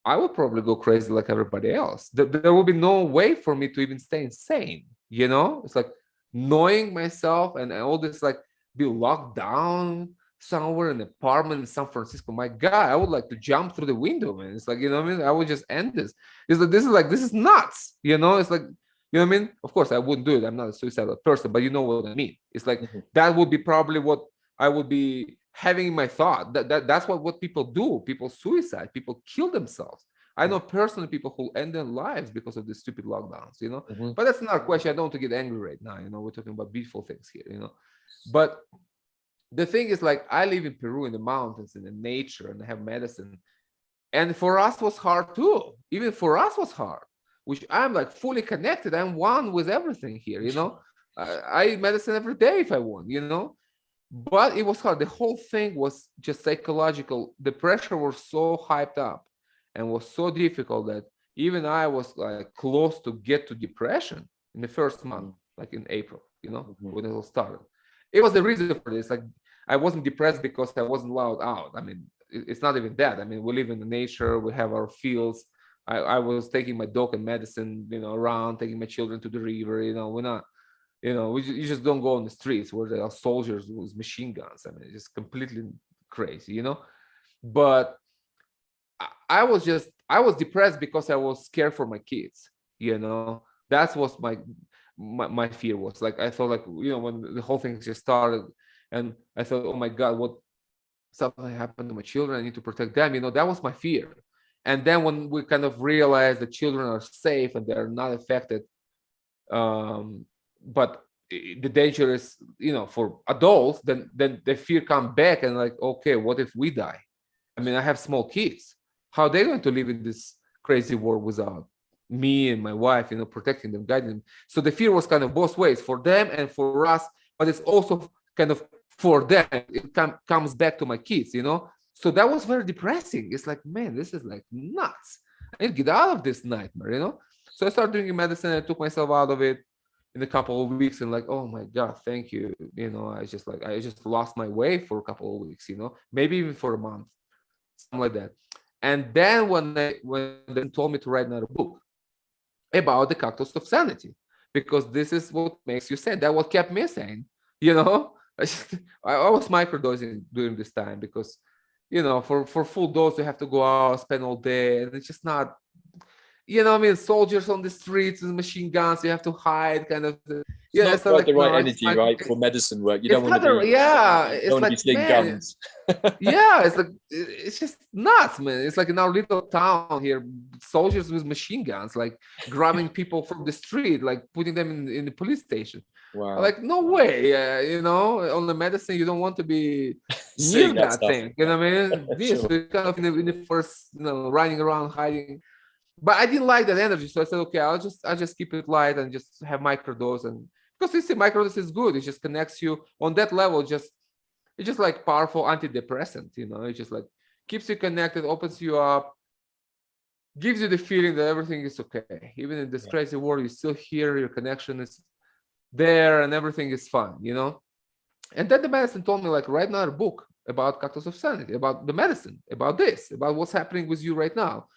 I would probably go crazy like everybody else. There will be no way for me to even stay insane. You know, it's like knowing myself and all this, like, be locked down somewhere in an apartment in San Francisco. My God, I would like to jump through the window, man. It's like, you know what I mean? I would just end this. It's like, this is nuts. You know, it's like, you know what I mean? Of course, I wouldn't do it. I'm not a suicidal person, but you know what I mean. It's like, that would be probably what I would be having in my thought. That's what people do. People suicide. People kill themselves. I know personally people who end their lives because of these stupid lockdowns, you know. But that's not a question. I don't want to get angry right now. You know, we're talking about beautiful things here, you know. But the thing is, like, I live in Peru in the mountains, in the nature, and I have medicine. And for us was hard too. Even for us was hard, which I'm like fully connected. I'm one with everything here, you know. I eat medicine every day if I want, you know. But it was hard. The whole thing was just psychological. The pressure was so hyped up and was so difficult that even I was like close to get to depression in the first month, like in April, you know, when it all started. It was the reason for this. Like, I wasn't depressed because I wasn't allowed out. I mean, it's not even that. I mean, we live in the nature, we have our fields. I was taking my dog and medicine, you know, around, taking my children to the river, you know, we're not, you know, you just don't go on the streets where there are soldiers with machine guns. I mean, it's just completely crazy, you know. But I was depressed because I was scared for my kids, you know. That's what my fear was. Like, I thought, like, you know, when the whole thing just started, and I thought, oh my God, what something happened to my children? I need to protect them, you know. That was my fear. And then when we kind of realize the children are safe and they're not affected, but the danger is, for adults, then the fear come back and like, okay, what if we die? I mean, I have small kids. How are they going to live in this crazy world without me and my wife, protecting them, guiding them? So the fear was kind of both ways, for them and for us, but it's also kind of for them. It comes back to my kids, So that was very depressing. It's like, man, this is like nuts. I need to get out of this nightmare, So I started drinking medicine. I took myself out of it in a couple of weeks, and like, oh my God, thank you. I just lost my way for a couple of weeks, maybe even for a month, something like that. And then when they told me to write another book about the cactus of sanity, because this is what makes you sane. That what kept me sane, I was microdosing during this time because, for full dose you have to go out, spend all day, and it's just not. Soldiers on the streets with machine guns, you have to hide, kind of. It's not the right energy, right, for medicine work. You don't want to be. It's don't like, be seeing guns. It's like, it's just nuts, man. It's like in our little town here, soldiers with machine guns, like grabbing people from the street, like putting them in the police station. Wow. Like, no way, on the medicine, you don't want to be near that thing. You know what I mean? This is kind of in the first, running around hiding. But I didn't like that energy, so I said, okay, I'll just keep it light and just have microdose. And because this microdose is good, it just connects you on that level. It's just like powerful antidepressant, it just like keeps you connected, opens you up, gives you the feeling that everything is okay. Even in this crazy world, you're still here, your connection is there, and everything is fine, And then the medicine told me, like, write another book about cactus of sanity, about the medicine, about this, about what's happening with you right now,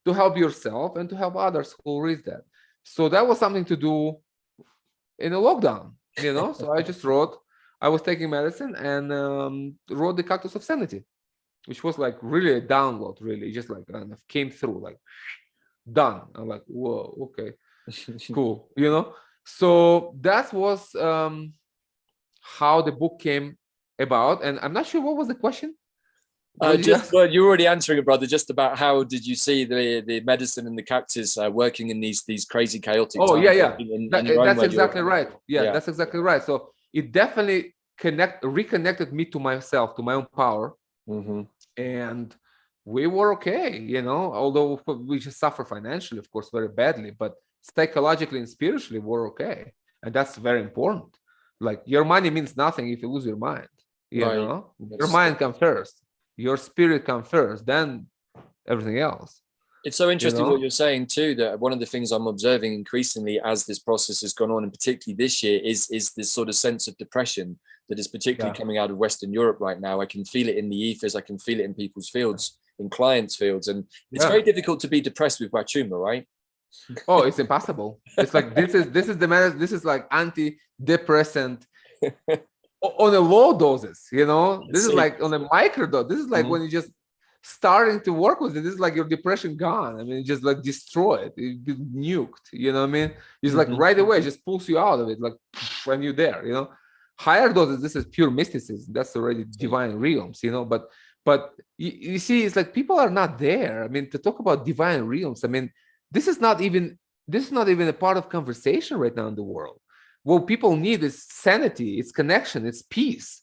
to help yourself and to help others who read that. So that was something to do in a lockdown, So I just wrote. I was taking medicine and wrote the Cactus of Sanity, which was like really a download. Really, just like kind of came through, like done. I'm like, whoa, okay, cool, So that was how the book came about. And I'm not sure what was the question. Well, you're already answering it, brother. Just about how did you see the medicine and the cactus working in these crazy chaotic times? That's exactly right. That's exactly right. So it definitely reconnected me to myself, to my own power, and we were okay. Although we just suffer financially, of course, very badly, but psychologically and spiritually, we're okay, and that's very important. Like, your money means nothing if you lose your mind. Your mind comes first. Your spirit comes first, then everything else. It's so interesting what you're saying too, that one of the things I'm observing increasingly as this process has gone on, and particularly this year, is this sort of sense of depression that is particularly coming out of Western Europe right now. I can feel it in the ethers. I can feel it in people's fields, in clients' fields. And it's very difficult to be depressed with Huachuma, right? Oh, it's impossible. It's like, this is like antidepressant on a low doses, this is like on a micro dose. This is like when you just starting to work with it, this is like your depression gone. I mean, it just like destroyed, it nuked, what I mean? It's like right away, just pulls you out of it, like when you're there, Higher doses, this is pure mysticism. That's already divine realms, but you see, it's like people are not there. I mean, to talk about divine realms, I mean, this is not even a part of conversation right now in the world. What people need is sanity, it's connection, it's peace.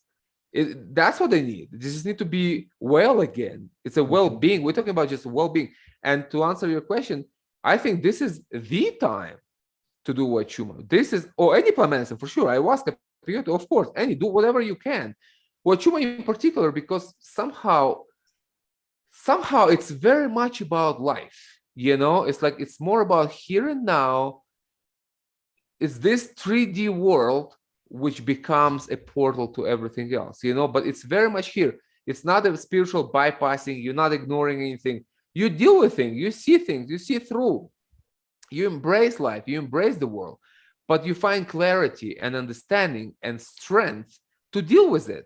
That's what they need. They just need to be well again. It's a well-being. We're talking about just well-being. And to answer your question, I think this is the time to do Huachuma. This is, or any plant medicine for sure. Ayahuasca, peyote, of course, do whatever you can. Huachuma in particular, because somehow it's very much about life. It's like, it's more about here and now. It's this 3D world which becomes a portal to everything else, but it's very much here. It's not a spiritual bypassing. You're not ignoring anything. You deal with things, you see through. You embrace life, you embrace the world, but you find clarity and understanding and strength to deal with it.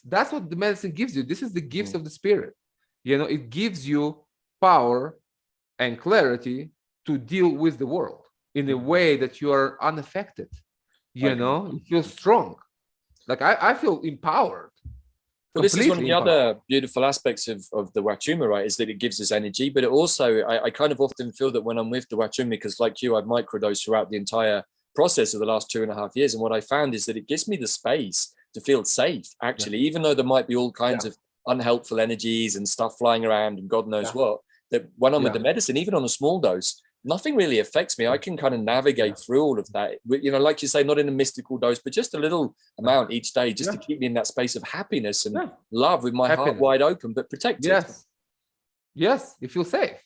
That's what the medicine gives you. This is the gifts of the spirit. It gives you power and clarity to deal with the world in a way that you are unaffected, you feel strong. Like I feel empowered, Well, this is one of the Completely other beautiful aspects of the Huachuma, right? Is that it gives us energy, but it also, I kind of often feel that when I'm with the Huachuma, because like you, I've microdosed throughout the entire process of the last 2.5 years. And what I found is that it gives me the space to feel safe, actually, even though there might be all kinds of unhelpful energies and stuff flying around and God knows what, that when I'm with the medicine, even on a small dose, nothing really affects me. I can kind of navigate through all of that, you know, like you say, not in a mystical dose, but just a little amount each day, just to keep me in that space of happiness and love, with my heart wide open, but protected. Yes, you feel safe.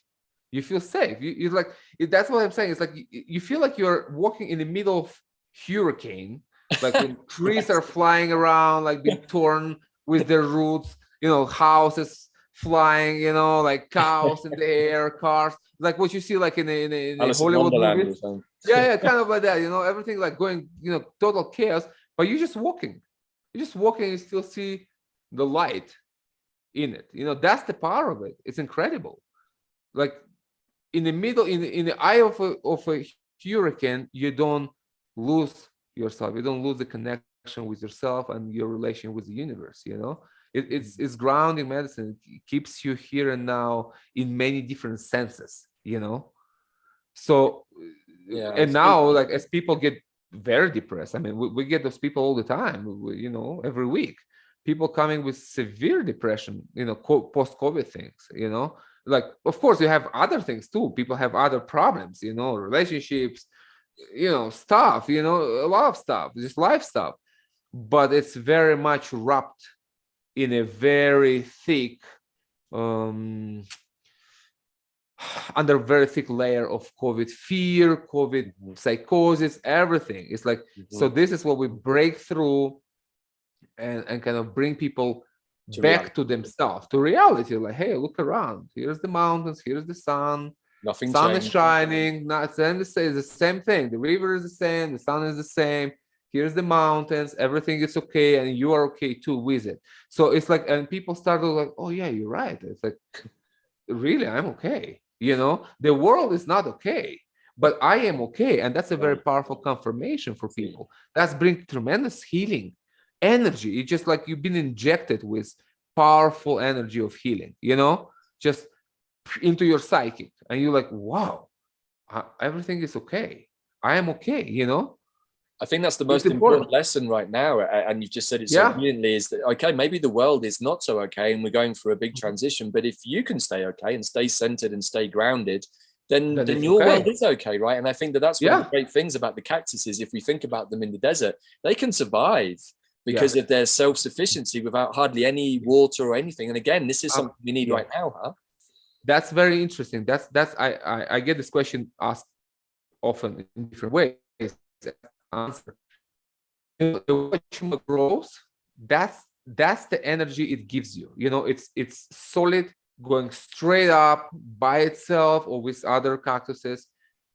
You feel safe. You like, that's what I'm saying. It's like you feel like you're walking in the middle of hurricane, like when trees are flying around, like being torn with their roots, you know, houses flying, you know, like cows in the air, cars, like what you see like in a Hollywood movies. Yeah, kind of like that, you know, everything like going, you know, total chaos, but you're just walking. You're just walking, you still see the light in it. You know, that's the power of it. It's incredible. Like in the middle, in the eye of a hurricane, you don't lose yourself. You don't lose the connection with yourself and your relation with the universe, you know. It's grounding medicine. It keeps you here and now in many different senses, you know. So and now, like, as people get very depressed, I mean, we get those people all the time, you know, every week, people coming with severe depression, you know, post-COVID things, you know. Like, of course, you have other things too. People have other problems, you know, relationships, you know, stuff, you know, a lot of stuff, just life stuff. But it's very much wrapped in a very thick, under very thick layer of COVID fear, COVID psychosis, everything. It's like, so this is what we break through and kind of bring people back to themselves, to reality. Like, hey, look around. Here's the mountains. Here's the sun. Nothing sun changed. is shining. Not it's the same thing. The river is the same. The sun is the same. Here's the mountains. Everything is okay, and you are okay too with it. So it's like, and people started like, oh yeah, you're right. It's like, really, I'm okay. You know, the world is not okay, but I am okay, and that's a very powerful confirmation for people. That's bring tremendous healing energy. It's just like you've been injected with powerful energy of healing, you know, just into your psychic, and you're like, wow, everything is okay. I am okay, you know. I think that's the most important lesson right now, and you've just said it so brilliantly, is that, okay, maybe the world is not so okay and we're going through a big transition, but if you can stay okay and stay centered and stay grounded, then your world is okay, right? And I think that that's one of the great things about the cactuses. If we think about them in the desert, they can survive because of their self-sufficiency without hardly any water or anything. And again, this is something we need right now, huh? That's very interesting. I get this question asked often in different ways. Answer. You know, the Huachuma grows, that's the energy it gives you. You know, it's solid, going straight up by itself or with other cactuses.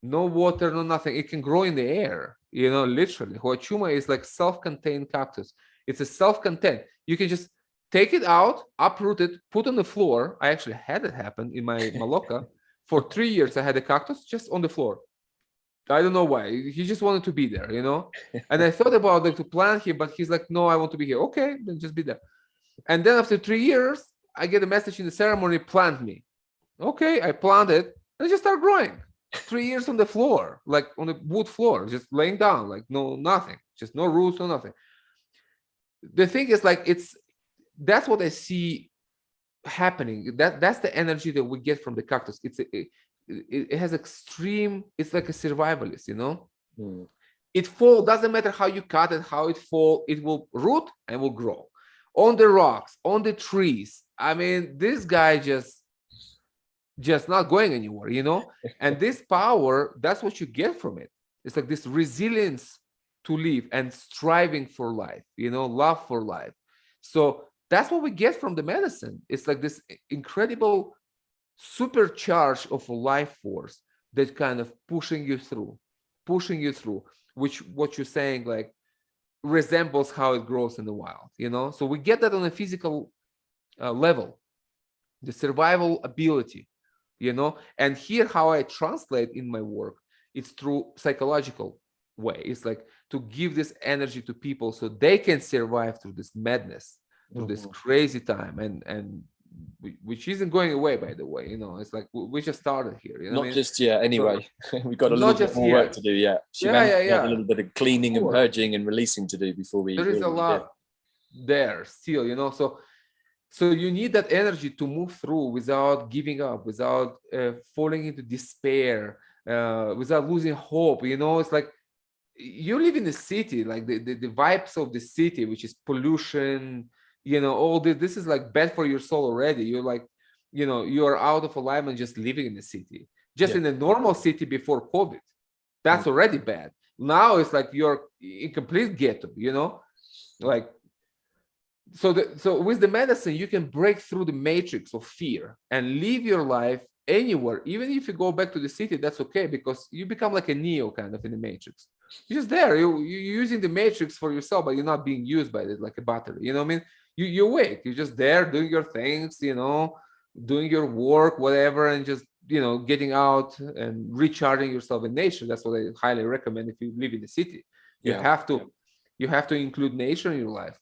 No water, no nothing. It can grow in the air, you know, literally. Huachuma is like self-contained cactus. It's a self-contained. You can just take it out, uproot it, put on the floor. I actually had it happen in my Maloka. For 3 years, I had a cactus just on the floor. I don't know why. He just wanted to be there, you know. And I thought about like to plant him, but he's like, no, I want to be here. Okay, then just be there. And then after 3 years, I get a message in the ceremony, plant me. Okay, I planted and it just started growing. 3 years on the floor, like on the wood floor, just laying down, like nothing, just no roots, no nothing. The thing is, like, that's what I see happening. That's the energy that we get from the cactus. It has extreme, it's like a survivalist, you know. It doesn't matter how you cut it, how it fall, it will root and will grow on the rocks, on the trees. I mean, this guy just not going anywhere, you know. And this power, that's what you get from it. It's like this resilience to live and striving for life, you know, love for life. So that's what we get from the medicine. It's like this incredible supercharge of a life force that kind of pushing you through, which what you're saying like resembles how it grows in the wild, you know. So we get that on a physical level, the survival ability, you know. And here how I translate in my work, it's through psychological way. It's like to give this energy to people so they can survive through this madness to this crazy time, and which isn't going away, by the way. It's like we just started here. You know what I Not mean? just yet, anyway. We've got a little Not bit just more work yet. to do yet. Yeah, Humanity has a yeah. little bit of cleaning and Sure. purging and releasing to do before we There is a really lot there still, so you need that energy to move through without giving up, without falling into despair, without losing hope. It's like you live in the city, like the vibes of the city, which is pollution, all this is like bad for your soul already. You're like, you're out of alignment just living in the city, just in a normal city before COVID. That's already bad. Now it's like you're in complete ghetto, like, so with the medicine, you can break through the matrix of fear and live your life anywhere. Even if you go back to the city, that's okay, because you become like a Neo kind of in the matrix. You're just there. You're using the matrix for yourself, but you're not being used by it like a battery. You know what I mean? You wait. You're just there doing your things, doing your work, whatever, and just getting out and recharging yourself in nature. That's what I highly recommend if you live in the city. You have to include nature in your life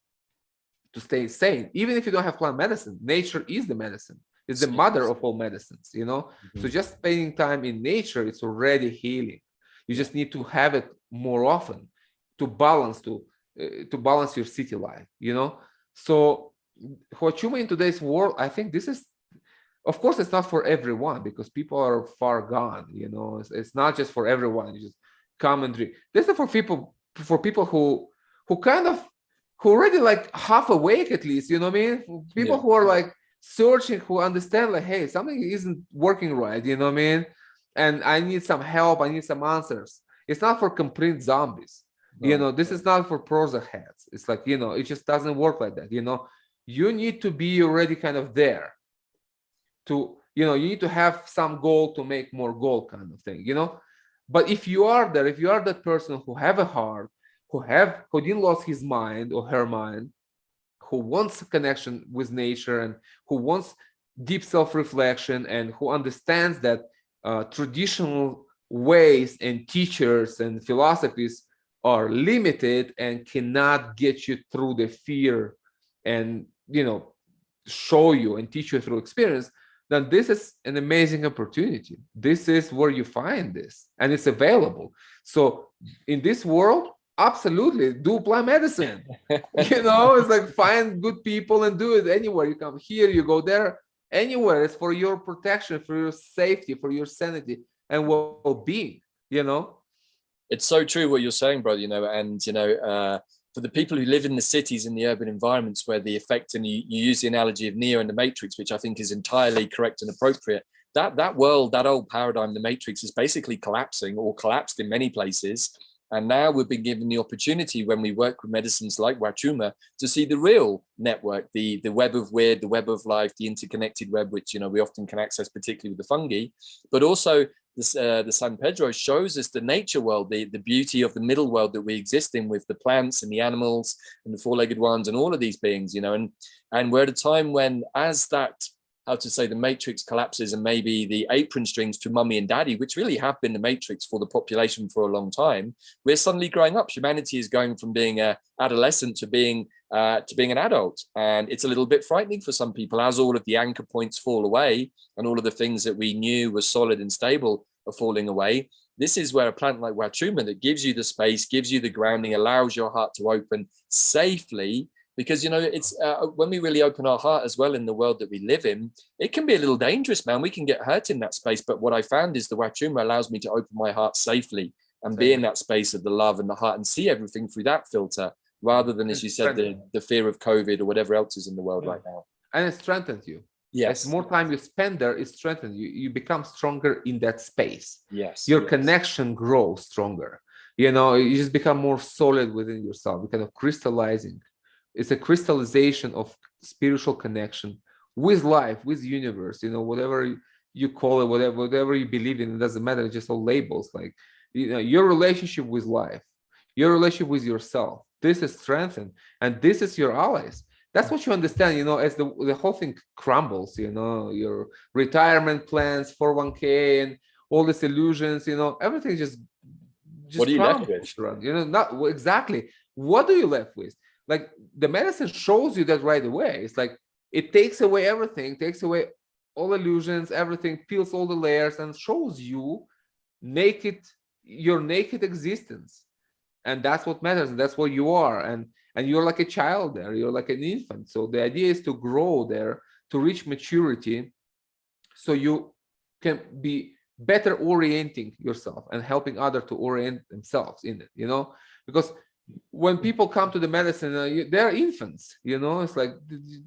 to stay sane. Even if you don't have plant medicine, nature is the medicine. It's the mother of all medicines. So just spending time in nature, it's already healing. You just need to have it more often to balance your city life. So Huachuma in today's world, I think this is, of course, it's not for everyone, because people are far gone. It's not just for everyone. You just come and drink. This is for people who already like half awake, at least. You know what I mean? People who are like searching, who understand like, hey, something isn't working right. You know what I mean? And I need some help. I need some answers. It's not for complete zombies. This is not for Prozac heads. It's like, it just doesn't work like that. You need to be already kind of there to, you need to have some goal to make more goal kind of thing, But if you are there, if you are that person who have a heart, who didn't lose his mind or her mind, who wants a connection with nature, and who wants deep self-reflection, and who understands that traditional ways and teachers and philosophies are limited and cannot get you through the fear and show you and teach you through experience, then this is an amazing opportunity. This is where you find this, and it's available. So in this world, absolutely do plant medicine. It's like find good people and do it anywhere. You come here, you go there, anywhere. It's for your protection, for your safety, for your sanity and well-being. It's so true what you're saying, brother. And for the people who live in the cities, in the urban environments, where the effect, and you use the analogy of Neo and the Matrix, which I think is entirely correct and appropriate. That world, that old paradigm, the Matrix, is basically collapsing, or collapsed in many places. And now we've been given the opportunity, when we work with medicines like Huachuma, to see the real network, the web of weird, the web of life, the interconnected web, which we often can access, particularly with the fungi. But also the San Pedro shows us the nature world, the beauty of the middle world that we exist in, with the plants and the animals and the four-legged ones and all of these beings. And we're at a time when, as that, how to say, the matrix collapses, and maybe the apron strings to mummy and daddy, which really have been the matrix for the population for a long time, we're suddenly growing up. Humanity is going from being an adolescent to being an adult, and it's a little bit frightening for some people, as all of the anchor points fall away and all of the things that we knew were solid and stable are falling away. This is where a plant like Huachuma, that gives you the space, gives you the grounding, allows your heart to open safely. Because, it's when we really open our heart as well in the world that we live in, it can be a little dangerous, man. We can get hurt in that space. But what I found is the Huachuma allows me to open my heart safely and be in that space of the love and the heart, and see everything through that filter, rather than, as you said, the fear of COVID or whatever else is in the world right now. And it strengthens you. Yes. As more time you spend there, it strengthens you. You become stronger in that space. Yes. Your connection grows stronger. You just become more solid within yourself. You're kind of crystallizing. It's a crystallization of spiritual connection with life, with universe, whatever you call it, whatever you believe in, it doesn't matter. It's just all labels. Like, your relationship with life, your relationship with yourself, this is strengthened, and this is your allies. That's what you understand, as the whole thing crumbles, your retirement plans, 401k, and all these illusions, everything just what are you left with? Not exactly. What do you left with? like the medicine shows you that right away. It's like it takes away everything, takes away all illusions, everything, peels all the layers, and shows you naked, your naked existence. And that's what matters, and that's what you are. And you're like a child there, you're like an infant. So the idea is to grow there, to reach maturity, so you can be better orienting yourself and helping others to orient themselves in it, because when people come to the medicine, they're infants, it's like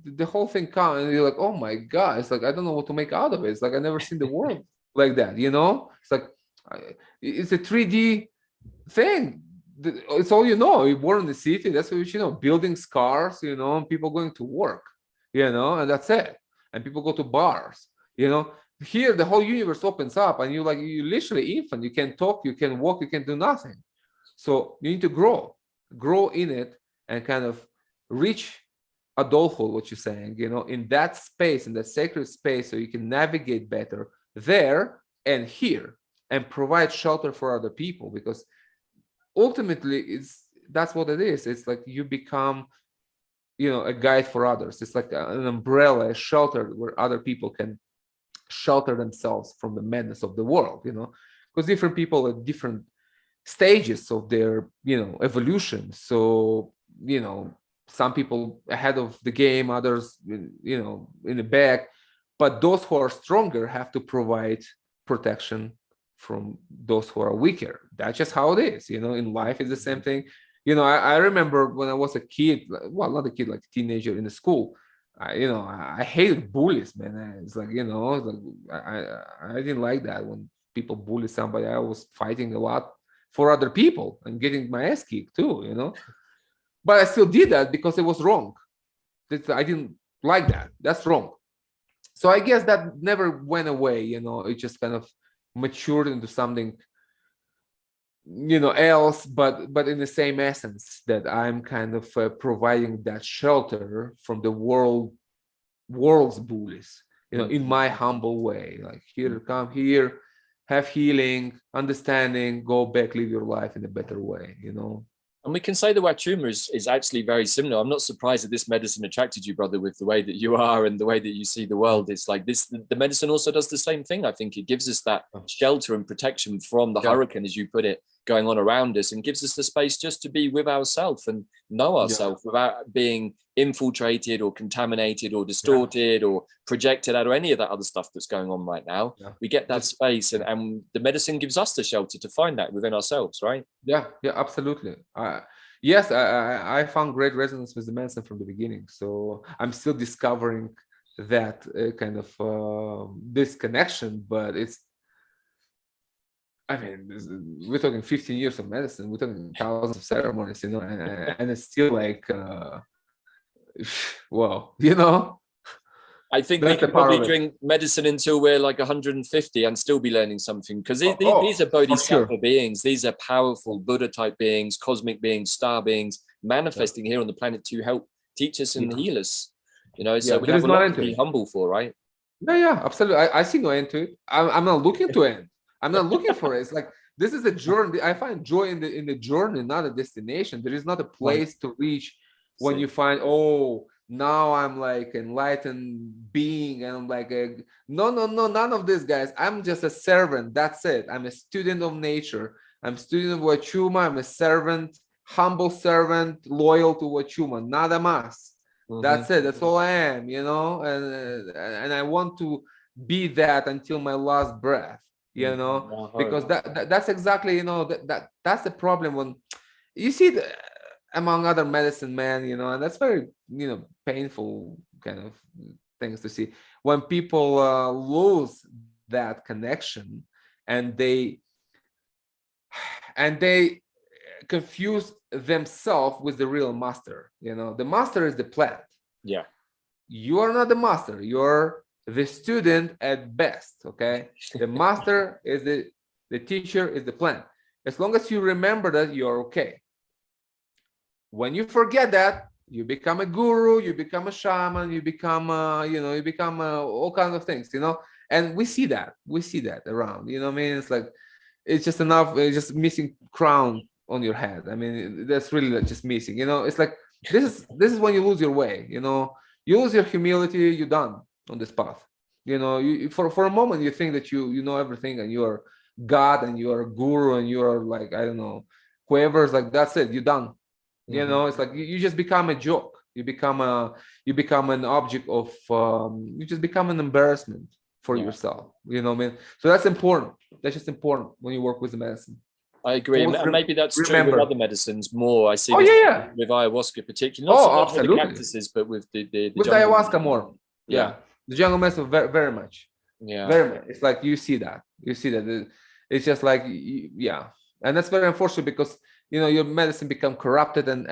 the whole thing comes and you're like, oh my God, it's like, I don't know what to make out of it. It's like, I've never seen the world like that, it's like, it's a 3D thing. It's all, you're born in the city, that's what building cars, people going to work, and that's it. And people go to bars, here the whole universe opens up and you're literally infant. You can talk, you can walk, you can do nothing. So you need to grow in it and kind of reach adulthood, what you're saying, in that space, in that sacred space, so you can navigate better there and here and provide shelter for other people. Because ultimately that's what it is. It's like you become, a guide for others. It's like an umbrella, a shelter where other people can shelter themselves from the madness of the world, because different people at different stages of their, evolution. So, some people ahead of the game, others, in the back, but those who are stronger have to provide protection from those who are weaker. That's just how it is, in life. It's the same thing. I remember when I was a kid, well, not a kid, like a teenager in the school, I hated bullies, man. It's like, I didn't like that when people bully somebody. I was fighting a lot for other people and getting my ass kicked too, but I still did that because it was wrong. I didn't like that. That's wrong. So I guess that never went away, it just kind of matured into something, else, but in the same essence, that I'm kind of providing that shelter from the world's bullies, in my humble way. Like, here, come here, have healing, understanding, go back, live your life in a better way, And we can say the Huachuma is actually very similar. I'm not surprised that this medicine attracted you, brother, with the way that you are and the way that you see the world. It's like this, the medicine also does the same thing. I think it gives us that shelter and protection from the hurricane, as you put it, going on around us, and gives us the space just to be with ourselves and know ourselves without being infiltrated or contaminated or distorted or projected out, or any of that other stuff that's going on right now. We get that space, and the medicine gives us the shelter to find that within ourselves, right? Yeah, absolutely. Yes, I found great resonance with the medicine from the beginning. So I'm still discovering that kind of this connection, but we're talking 15 years of medicine, we're talking thousands of ceremonies, and it's still like, wow, I think we can probably drink medicine until we're like 150 and still be learning something, because these are bodhisattva beings. These are powerful Buddha type beings, cosmic beings, star beings, manifesting here on the planet to help teach us and heal us. So we have a lot to be humble for, right? Yeah, absolutely. I see no end to it. I'm not looking to end. I'm not looking for it. It's like, this is a journey. I find joy in the journey, not a destination. There is not a place to reach when you find, oh, now I'm like enlightened being, and I'm like, no, none of this, guys. I'm just a servant. That's it. I'm a student of nature. I'm a student of Huachuma. I'm a servant, humble servant, loyal to Huachuma. Nada más. That's it. That's all I am, and I want to be that until my last breath, because that's exactly, that's the problem when you see among other medicine men, and that's very, painful kind of things to see when people lose that connection, and they confuse themselves with the real master. The master is the plant. You are not the master, you're the student at best. Okay, the master is the teacher is the plant. As long as you remember that, you're okay. When you forget that, you become a guru, you become a shaman, you become all kinds of things, and we see that around, it's like, it's just enough, it's just missing crown on your head. That's really just missing, it's like this is when you lose your way. You lose your humility. You're done on this path. For a moment you think that you know everything and you are God and you are a guru and you are like, I don't know, whoever's like, that's it, you're done. It's like you just become a joke. You become an object of you just become an embarrassment for yourself. I mean, so that's important. That's just important when you work with the medicine. I agree, and maybe that's true with other medicines more. I see Oh this yeah. with ayahuasca, particularly not so much with the cactuses, but with the with ayahuasca more. Yeah, the jungle medicine very, very much. Yeah, very much. It's like you see that. It's just like, yeah, and that's very unfortunate because your medicine become corrupted and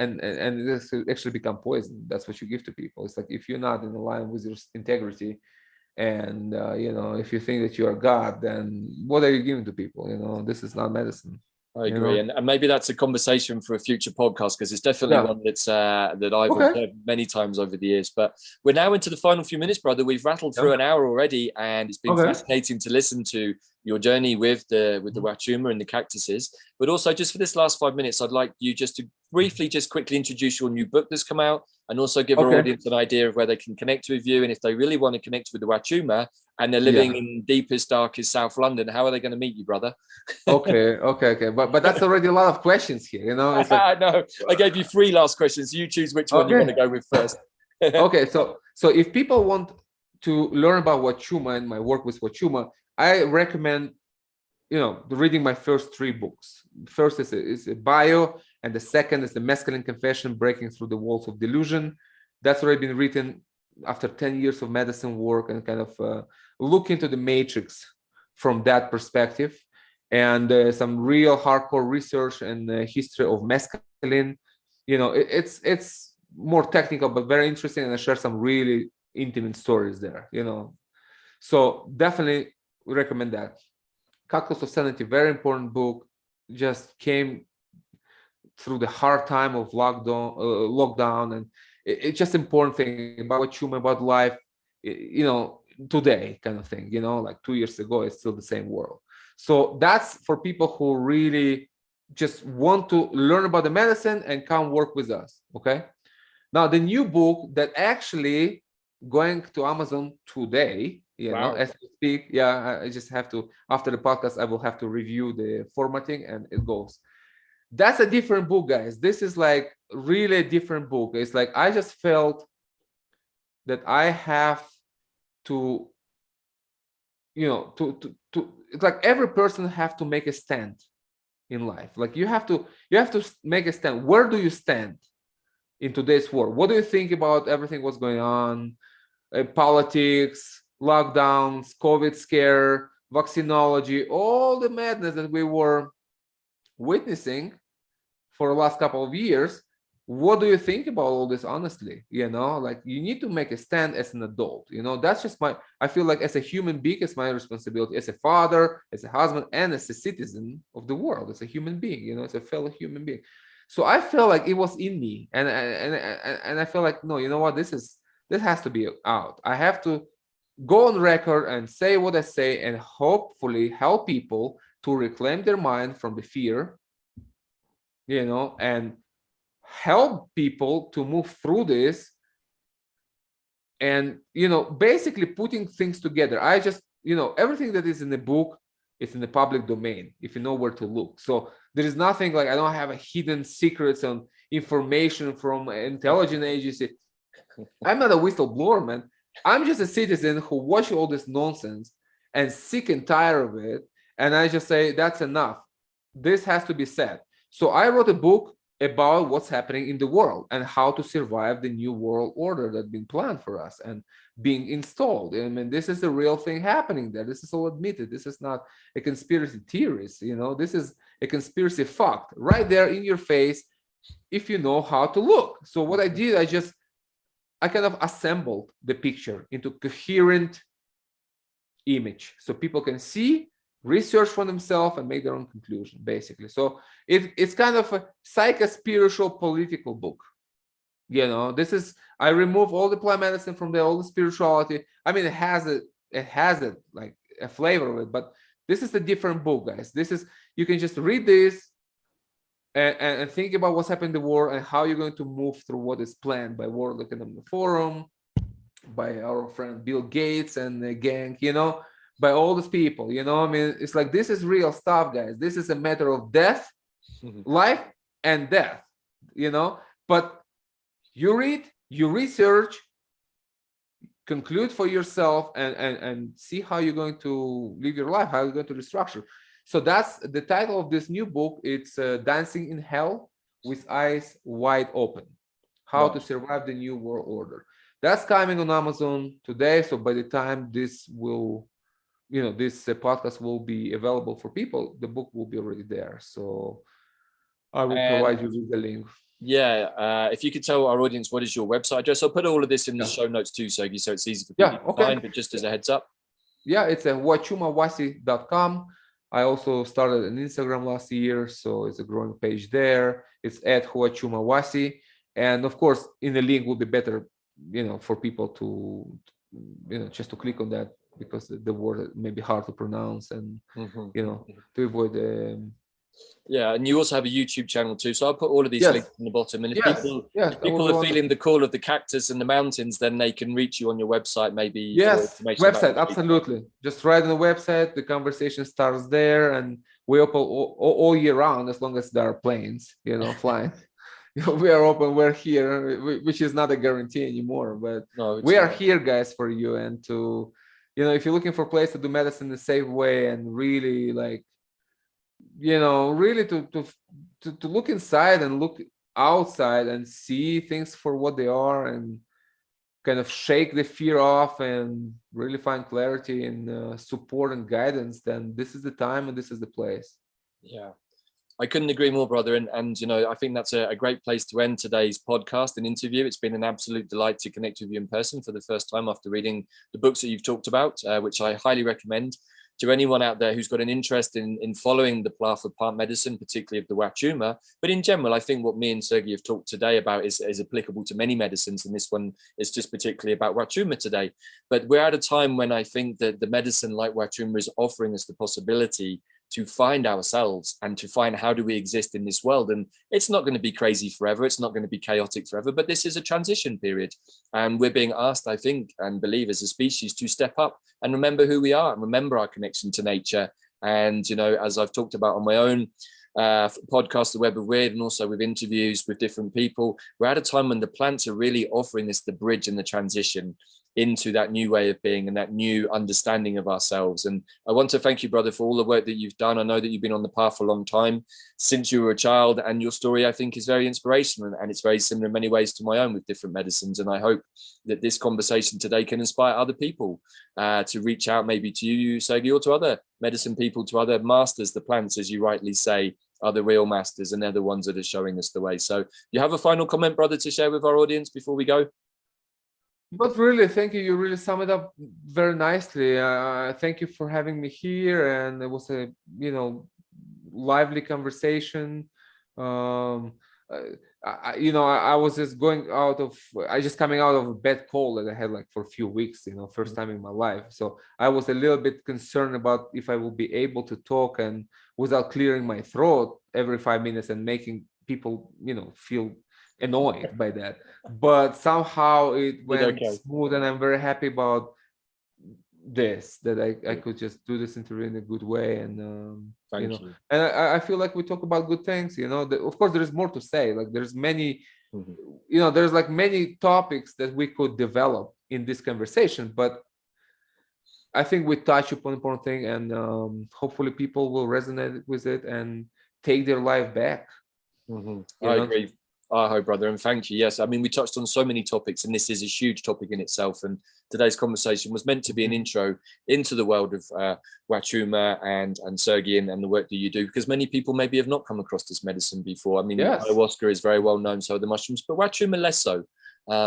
this actually become poison. That's what you give to people. It's like if you're not in line with your integrity, and if you think that you are God, then what are you giving to people? This is not medicine. I agree, and maybe that's a conversation for a future podcast, because it's definitely one that's that I've observed many times over the years. But we're now into the final few minutes, brother. We've rattled through an hour already, and it's been fascinating to listen to your journey with the Huachuma and the cactuses. But also, just for this last 5 minutes, I'd like you just to briefly, just quickly introduce your new book that's come out, and also give our audience an idea of where they can connect with you, and if they really want to connect with the Huachuma and they're living in deepest, darkest South London, how are they going to meet you, brother? Okay. But that's already a lot of questions here, It's like, no, I gave you 3 last questions. You choose which one you want to go with first. Okay, so if people want to learn about Huachuma and my work with Huachuma, I recommend, reading my first 3 books. First is a bio, and the second is the Mescaline Confession, Breaking Through the Walls of Delusion. That's already been written after 10 years of medicine work, and kind of look into the matrix from that perspective, and some real hardcore research and history of mescaline. It's more technical but very interesting, and I share some really intimate stories there. So definitely recommend that. Cactus of Sanity, very important book. Just came through the hard time of lockdown, and it's just important thing about Huachuma, about life, today kind of thing. Like 2 years ago, it's still the same world. So that's for people who really just want to learn about the medicine and come work with us. Okay. Now the new book that actually going to Amazon today, as we speak. Yeah, I just have to, after the podcast, I will have to review the formatting, and it goes. That's a different book, guys. This is like really a different book. It's like I just felt that I have to, it's like every person have to make a stand in life. Like you have to make a stand. Where do you stand in today's world? What do you think about everything what's going on? Politics, lockdowns, COVID scare, vaccinology, all the madness that we were witnessing for the last couple of years. What do you think about all this, honestly? Like you need to make a stand as an adult. That's just I feel like as a human being, it's my responsibility as a father, as a husband, and as a citizen of the world, as a human being, as a fellow human being. So I felt like it was in me, and I feel like, no, you know what, this has to be out. I have to go on record and say what I say, and hopefully help people to reclaim their mind from the fear, and help people to move through this, and basically putting things together. I just, everything that is in the book is in the public domain, if you know where to look. So there is nothing like, I don't have a hidden secrets and information from an intelligence agency. I'm not a whistleblower, man. I'm just a citizen who watch all this nonsense and sick and tired of it, and I just say that's enough. This has to be said. So I wrote a book about what's happening in the world and how to survive the new world order that's been planned for us and being installed. I mean, this is a real thing happening there. This is all admitted. This is not a conspiracy theorist. This is a conspiracy fact right there in your face, if you know how to look. So what I did, I kind of assembled the picture into coherent image so people can see, research for themselves, and make their own conclusion, basically. So it's kind of a psycho-spiritual political book. I remove all the plant medicine from all the spirituality. I mean, it has like a flavor of it, but this is a different book, guys. You can just read this, and think about what's happened in the world and how you're going to move through what is planned by World Economic Forum, by our friend Bill Gates and the gang, by all these people, I mean, it's like, this is real stuff, guys. This is a matter of death, life and death, but you read, you research, conclude for yourself, and see how you're going to live your life, how you're going to restructure. So that's the title of this new book. It's Dancing in Hell with Eyes Wide Open, How to Survive the New World Order. That's coming on Amazon today. So by the time this will, this podcast will be available for people, the book will be already there. So I will provide you with the link. Yeah, if you could tell our audience what is your website address, I'll put all of this in the show notes too, Sergey, so it's easy for people to find, but just as a heads up. Yeah, it's a huachumawasi.com. I also started an Instagram last year, so it's a growing page there. It's at huachumawasi. And of course, in the link will be better, for people to, just to click on that, because the word may be hard to pronounce, and, to avoid yeah, and you also have a YouTube channel too, so I'll put all of these links in the bottom. And if people are feeling the call of the cactus and the mountains, then they can reach you on your website, maybe. Yes, website, absolutely. Just write on the website, the conversation starts there, and we open all year round, as long as there are planes, flying. We are open, we're here, which is not a guarantee anymore, but we are here, guys, for you. And to, if you're looking for a place to do medicine in a safe way, and really really to look inside and look outside and see things for what they are, and kind of shake the fear off and really find clarity and support and guidance, then this is the time and this is the place. Yeah, I couldn't agree more, brother. And I think that's a great place to end today's podcast and interview. It's been an absolute delight to connect with you in person for the first time after reading the books that you've talked about, which I highly recommend to anyone out there who's got an interest in following the path of plant medicine, particularly of the Huachuma. But in general, I think what me and Sergey have talked today about is applicable to many medicines, and this one is just particularly about Huachuma today. But we're at a time when I think that the medicine like Huachuma is offering us the possibility to find ourselves and to find how do we exist in this world. And it's not going to be crazy forever. It's not going to be chaotic forever, but this is a transition period. And we're being asked, I think, and believe as a species, to step up and remember who we are and remember our connection to nature. And, as I've talked about on my own podcast, The Web of Weird, and also with interviews with different people, we're at a time when the plants are really offering us the bridge and the transition into that new way of being and that new understanding of ourselves. And I want to thank you, brother, for all the work that you've done. I know that you've been on the path for a long time, since you were a child, and your story, I think, is very inspirational, and it's very similar in many ways to my own with different medicines. And I hope that this conversation today can inspire other people to reach out maybe to you, Sergey, or to other medicine people, to other masters. The plants, as you rightly say, are the real masters, and they're the ones that are showing us the way. So you have a final comment, brother, to share with our audience before we go? But really, thank you. You really sum it up very nicely. Thank you for having me here, and it was a lively conversation. I was just coming out of a bad cold that I had like for a few weeks. First time in my life, so I was a little bit concerned about if I will be able to talk and without clearing my throat every 5 minutes and making people feel annoyed by that. But somehow it went smooth, and I'm very happy about this, that I could just do this interview in a good way. And Thank you. And I feel like we talk about good things. Of course there is more to say. Like there's many there's like many topics that we could develop in this conversation, but I think we touch upon important thing, and hopefully people will resonate with it and take their life back. I agree. I hope, brother, and thank you. Yes, I mean, we touched on so many topics, and this is a huge topic in itself. And today's conversation was meant to be an intro into the world of Huachuma and Sergey and the work that you do, because many people maybe have not come across this medicine before. I mean, ayahuasca is very well known, so are the mushrooms, but Huachuma less so.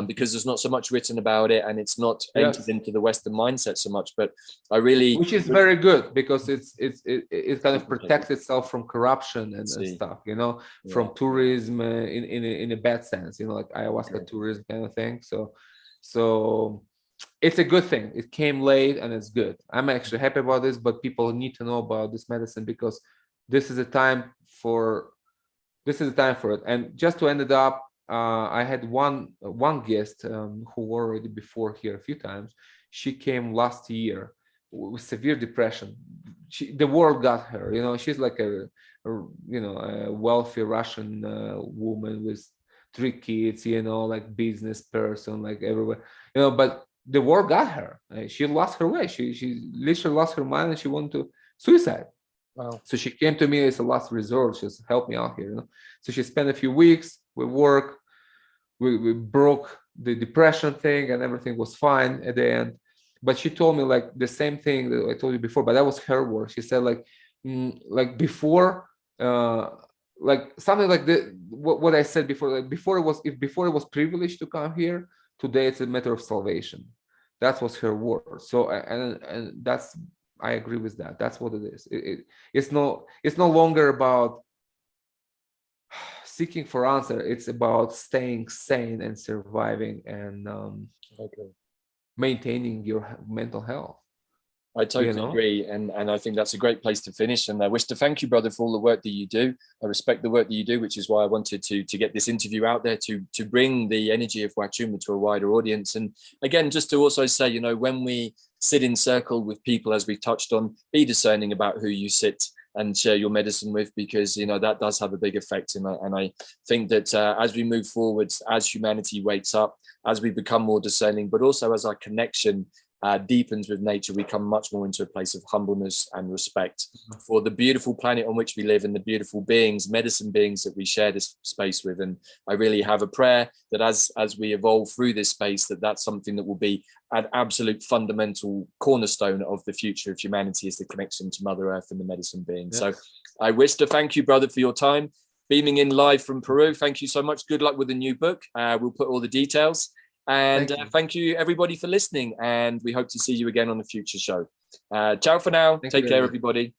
Because there's not so much written about it, and it's not entered into the Western mindset so much. But I really, which is very good, because it kind of protects itself from corruption and stuff, from tourism in a bad sense, like ayahuasca tourism kind of thing. So it's a good thing. It came late and it's good. I'm actually happy about this, but people need to know about this medicine, because this is a time for this is the time for it. And just to end it up, I had one guest who already before here a few times. She came last year with severe depression. The world got her. You know, she's like a wealthy Russian woman with 3 kids. You know, like business person, like everywhere. You know, but the war got her. She lost her way. She literally lost her mind, and she wanted to suicide. Wow. So she came to me as a last resort. She just helped me out here. You know? So she spent a few weeks. We worked. We broke the depression thing, and everything was fine at the end. But she told me like the same thing that I told you before. But that was her word. She said like before, like something like what I said before. Like before it was privilege to come here. Today it's a matter of salvation. That was her word. So and that's, I agree with that. That's what it is. It's no longer about seeking for answer. It's about staying sane and surviving and maintaining your mental health. I totally agree, and I think that's a great place to finish. And I wish to thank you, brother, for all the work that you do. I respect the work that you do, which is why I wanted to get this interview out there to bring the energy of Huachuma to a wider audience. And again, just to also say, you know, when we sit in circle with people, as we've touched on, be discerning about who you sit and share your medicine with, because you know that does have a big effect. And I think that as we move forwards, as humanity wakes up, as we become more discerning, but also as our connection deepens with nature, we come much more into a place of humbleness and respect for the beautiful planet on which we live and the beautiful beings, medicine beings that we share this space with. And I really have a prayer that as we evolve through this space, that's something that will be an absolute fundamental cornerstone of the future of humanity, is the connection to Mother Earth and the medicine beings. Yes. So I wish to thank you, brother, for your time, beaming in live from Peru. Thank you so much. Good luck with the new book. We'll put all the details. And thank you everybody for listening, and we hope to see you again on a future show. Ciao for now. Take care, everybody.